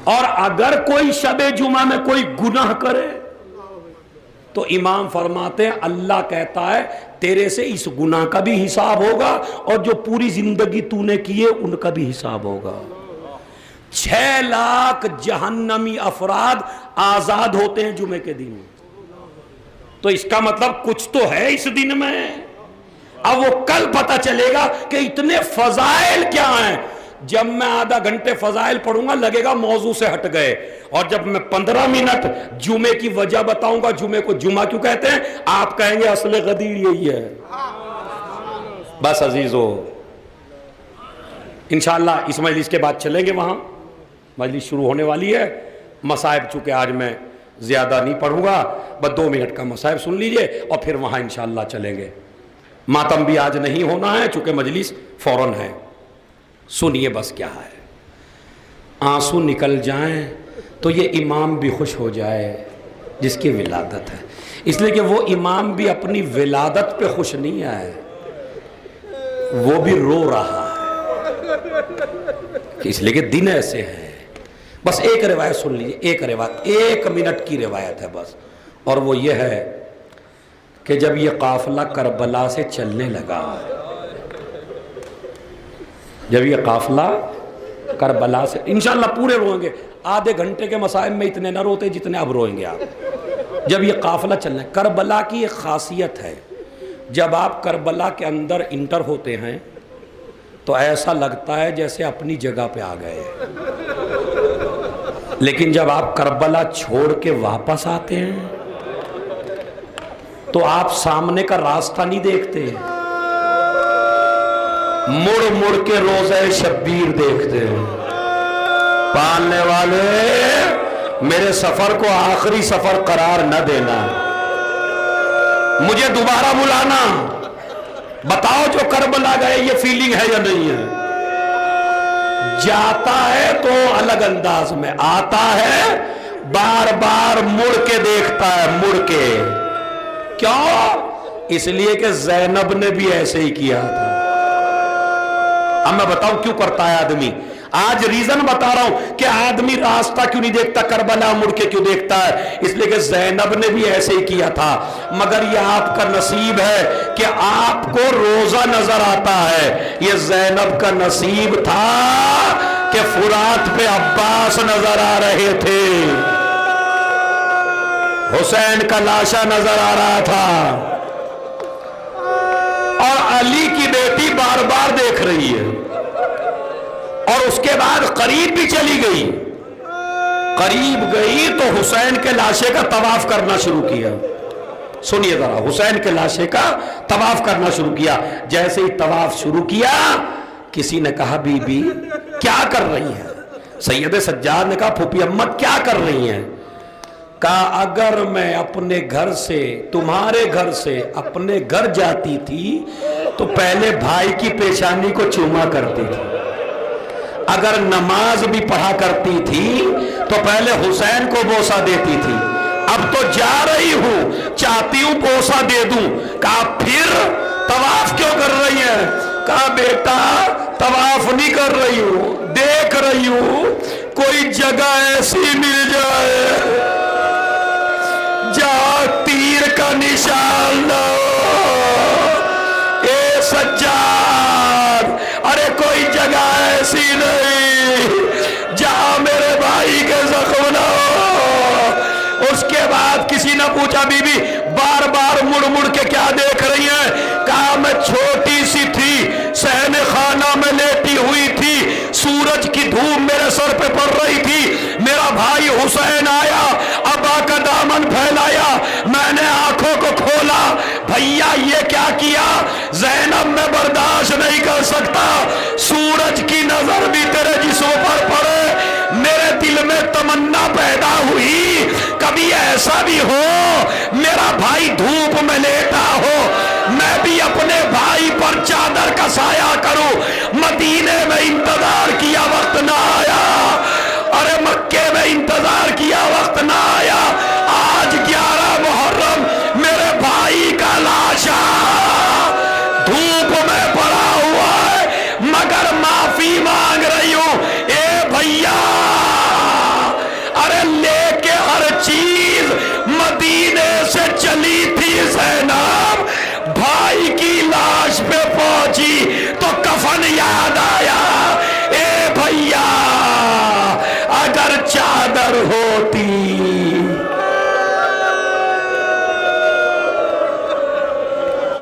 اور اگر کوئی شب جمعہ میں کوئی گناہ کرے تو امام فرماتے ہیں اللہ کہتا ہے تیرے سے اس گناہ کا بھی حساب ہوگا، اور جو پوری زندگی تو نے کیے ان کا بھی حساب ہوگا۔ 6 لاکھ جہنمی افراد آزاد ہوتے ہیں جمعے کے دن، تو اس کا مطلب کچھ تو ہے اس دن میں۔ اب وہ کل پتہ چلے گا کہ اتنے فضائل کیا ہیں. جب میں آدھا گھنٹے فضائل پڑھوں گا لگے گا موضوع سے ہٹ گئے, اور جب میں 15 منٹ جمعے کی وجہ بتاؤں گا, جمعے کو جمعہ کیوں کہتے ہیں, آپ کہیں گے اصل غدیر یہی ہے. بس عزیزو, انشاءاللہ اس مجلس کے بعد چلیں گے, وہاں مجلس شروع ہونے والی ہے. مصائب چونکہ آج میں زیادہ نہیں پڑھوں گا, بس 2 منٹ کا مصائب سن لیجئے اور پھر وہاں انشاءاللہ چلیں گے. ماتم بھی آج نہیں ہونا ہے چونکہ مجلس فوراً ہے. سنیے بس کیا ہے, آنسو نکل جائیں تو یہ امام بھی خوش ہو جائے جس کی ولادت ہے. اس لیے کہ وہ امام بھی اپنی ولادت پہ خوش نہیں ہے, وہ بھی رو رہا ہے, اس لیے کہ دن ایسے ہیں. بس ایک روایت سن لیجیے, ایک روایت 1 منٹ کی روایت ہے بس, اور وہ یہ ہے کہ جب یہ قافلہ کربلا سے چلنے لگا, جب یہ قافلہ کربلا سے, انشاءاللہ پورے روئیں گے, آدھے گھنٹے کے مسائل میں اتنے نہ روتے جتنے اب روئیں گے آپ. جب یہ قافلہ چلنا ہے, کربلا کی ایک خاصیت ہے, جب آپ کربلا کے اندر انٹر ہوتے ہیں تو ایسا لگتا ہے جیسے اپنی جگہ پہ آ گئے, لیکن جب آپ کربلا چھوڑ کے واپس آتے ہیں تو آپ سامنے کا راستہ نہیں دیکھتے, مڑ مڑ کے روزہ شبیر دیکھتے ہیں. پالنے والے میرے سفر کو آخری سفر قرار نہ دینا, مجھے دوبارہ بلانا, بتاؤ جو کربلا گئے یہ فیلنگ ہے یا نہیں ہے. جاتا ہے تو الگ انداز میں, آتا ہے بار بار مڑ کے دیکھتا ہے, مڑ کے. کیوں؟ اس لیے کہ زینب نے بھی ایسے ہی کیا تھا. اب میں بتاؤں کیوں کرتا ہے آدمی, آج ریزن بتا رہا ہوں کہ آدمی راستہ کیوں نہیں دیکھتا, کربلا مڑ کے کیوں دیکھتا ہے, اس لیے کہ زینب نے بھی ایسے ہی کیا تھا. مگر یہ آپ کا نصیب ہے کہ آپ کو روزہ نظر آتا ہے, یہ زینب کا نصیب تھا کہ فرات پہ عباس نظر آ رہے تھے, حسین کا لاشا نظر آ رہا تھا, اور علی کی بیٹی بار بار دیکھ رہی ہے, اور اس کے بعد قریب بھی چلی گئی. قریب گئی تو حسین کے لاشے کا طواف کرنا شروع کیا. سنیے ذرا, حسین کے لاشے کا طواف کرنا شروع کیا. جیسے ہی طواف شروع کیا کسی نے کہا بی بی کیا کر رہی ہیں, سید سجاد نے کہا پھوپھی امت کیا کر رہی ہیں. کہا اگر میں اپنے گھر سے, تمہارے گھر سے اپنے گھر جاتی تھی تو پہلے بھائی کی پیشانی کو چوما کرتی تھی, اگر نماز بھی پڑھا کرتی تھی تو پہلے حسین کو بوسہ دیتی تھی, اب تو جا رہی ہوں چاہتی ہوں بوسہ دے دوں. کہا پھر طواف کیوں کر رہی ہیں, کہا بیٹا طواف نہیں کر رہی ہوں, دیکھ رہی ہوں کوئی جگہ ایسی مل جائے جہاں تیر کا نشان نہ ہو. اے سجاد, ارے کوئی جگہ ایسی نہیں جہاں میرے بھائی کے زخم نہ ہو. اس کے بعد کسی نے پوچھا بی بی بار بار مڑ مڑ کے کیا دیکھ رہی ہیں. کہا میں چھوٹی سی تھی, صحن خانہ میں لیٹی ہوئی تھی, سورج کی دھوپ میرے سر پہ پڑ رہی تھی, میرا بھائی حسین آیا, ابا کا دامن پھیلایا, میں نے آنکھوں کو کھولا, بھیا یہ کیا کیا, زینب میں برداشت نہیں کر سکتا, سورج کی نظر بھی تیرے جسم پر پڑے. میرے دل میں تمنا پیدا ہوئی کبھی ایسا بھی ہو میرا بھائی دھوپ میں لیٹا ہو, میں بھی اپنے بھائی پر چادر کا سایہ کروں. مدینے میں انتظار کیا, وقت نہ آیا. ارے مکے